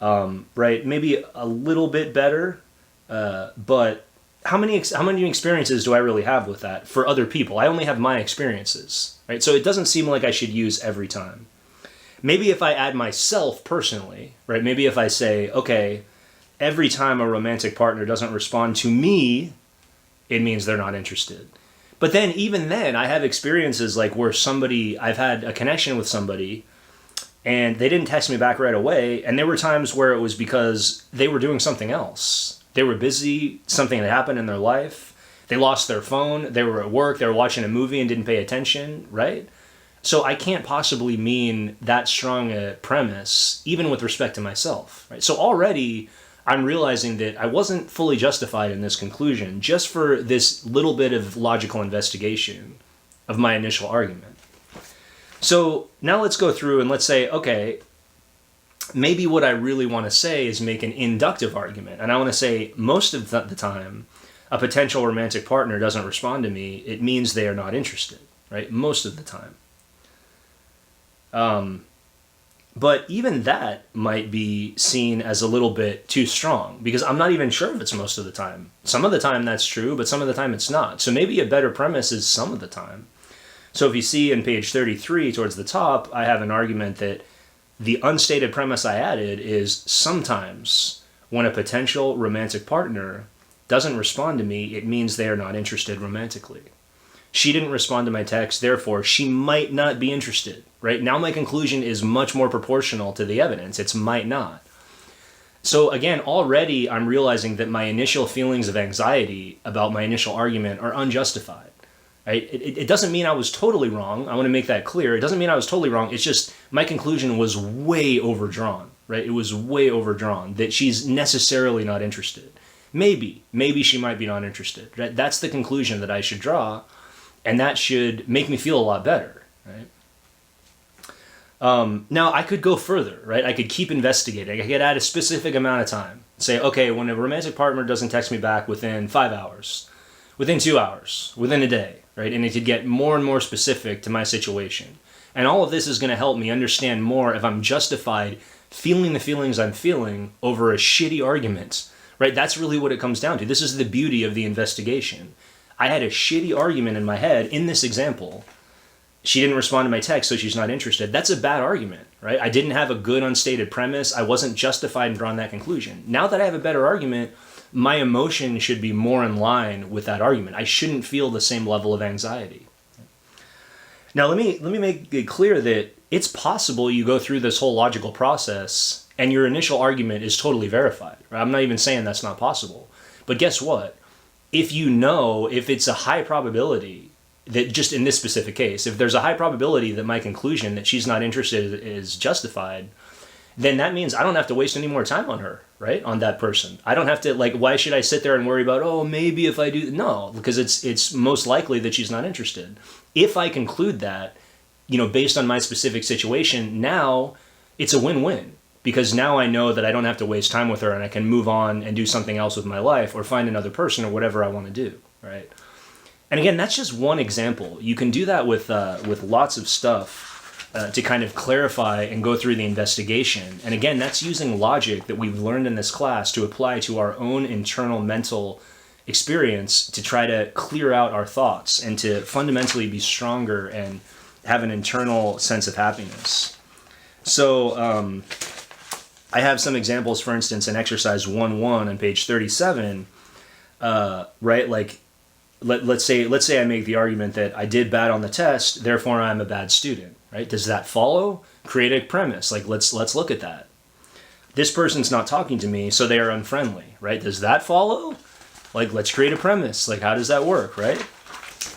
right? Maybe a little bit better, but how many experiences do I really have with that for other people? I only have my experiences, right? So it doesn't seem like I should use every time. Maybe if I add myself personally, right? Maybe if I say, okay, every time a romantic partner doesn't respond to me, it means they're not interested. But then, even then, I have experiences like where I've had a connection with somebody and they didn't text me back right away. And there were times where it was because they were doing something else. They were busy, something had happened in their life. They lost their phone, they were at work, they were watching a movie and didn't pay attention, right? So I can't possibly mean that strong a premise, even with respect to myself, right? So already I'm realizing that I wasn't fully justified in this conclusion just for this little bit of logical investigation of my initial argument. So now let's go through and let's say, okay, maybe what I really want to say is make an inductive argument. And I want to say most of the time, a potential romantic partner doesn't respond to me, it means they are not interested, right? Most of the time. But even that might be seen as a little bit too strong, because I'm not even sure if it's most of the time. Some of the time that's true, but some of the time it's not. So maybe a better premise is some of the time. So if you see in page 33 towards the top, I have an argument that the unstated premise I added is sometimes when a potential romantic partner doesn't respond to me, it means they are not interested romantically. She didn't respond to my text, therefore she might not be interested, right? Now my conclusion is much more proportional to the evidence. It's might not. So again, already I'm realizing that my initial feelings of anxiety about my initial argument are unjustified, right? It doesn't mean I was totally wrong. I want to make that clear. It doesn't mean I was totally wrong. It's just my conclusion was way overdrawn, right? It was way overdrawn that she's necessarily not interested. Maybe she might be not interested, right? That's the conclusion that I should draw. And that should make me feel a lot better, right? Now, I could go further, right? I could keep investigating. I could add a specific amount of time. Say, okay, when a romantic partner doesn't text me back within 5 hours, within 2 hours, within a day, right? And it could get more and more specific to my situation. And all of this is going to help me understand more if I'm justified feeling the feelings I'm feeling over a shitty argument, right? That's really what it comes down to. This is the beauty of the investigation. I had a shitty argument in my head in this example. She didn't respond to my text, so she's not interested. That's a bad argument, right? I didn't have a good unstated premise. I wasn't justified in drawing that conclusion. Now that I have a better argument, my emotion should be more in line with that argument. I shouldn't feel the same level of anxiety. Now let me make it clear that it's possible you go through this whole logical process and your initial argument is totally verified, right? I'm not even saying that's not possible. But guess what? If it's a high probability that, just in this specific case, if there's a high probability that my conclusion that she's not interested is justified, then that means I don't have to waste any more time on her, right? On that person. I don't have to, why should I sit there and worry about, oh, maybe if I do? No, because it's most likely that she's not interested. If I conclude that, based on my specific situation, now it's a win-win. Because now I know that I don't have to waste time with her and I can move on and do something else with my life or find another person or whatever I want to do, right? And again, that's just one example. You can do that with lots of stuff to kind of clarify and go through the investigation. And again, that's using logic that we've learned in this class to apply to our own internal mental experience to try to clear out our thoughts and to fundamentally be stronger and have an internal sense of happiness. So, I have some examples, for instance, in exercise 1.1 on page 37, right? Let's say I make the argument that I did bad on the test, therefore I'm a bad student, right? Does that follow? Create a premise. Let's look at that. This person's not talking to me, so they are unfriendly, right? Does that follow? Let's create a premise. How does that work, right?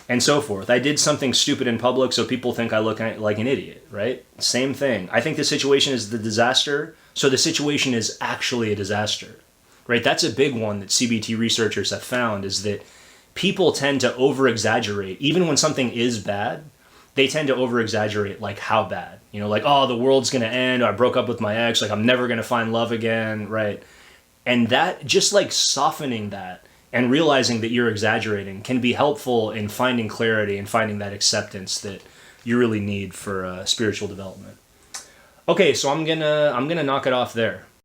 And so forth. I did something stupid in public, so people think I look like an idiot, right? Same thing. I think the situation is the disaster, so the situation is actually a disaster, right? That's a big one that CBT researchers have found, is that people tend to over-exaggerate. Even when something is bad, they tend to over exaggerate like how bad, like, oh, the world's gonna end, or I broke up with my ex, like I'm never gonna find love again, right? And that, just like softening that and realizing that you're exaggerating, can be helpful in finding clarity and finding that acceptance that you really need for spiritual development. Okay, so I'm gonna knock it off there.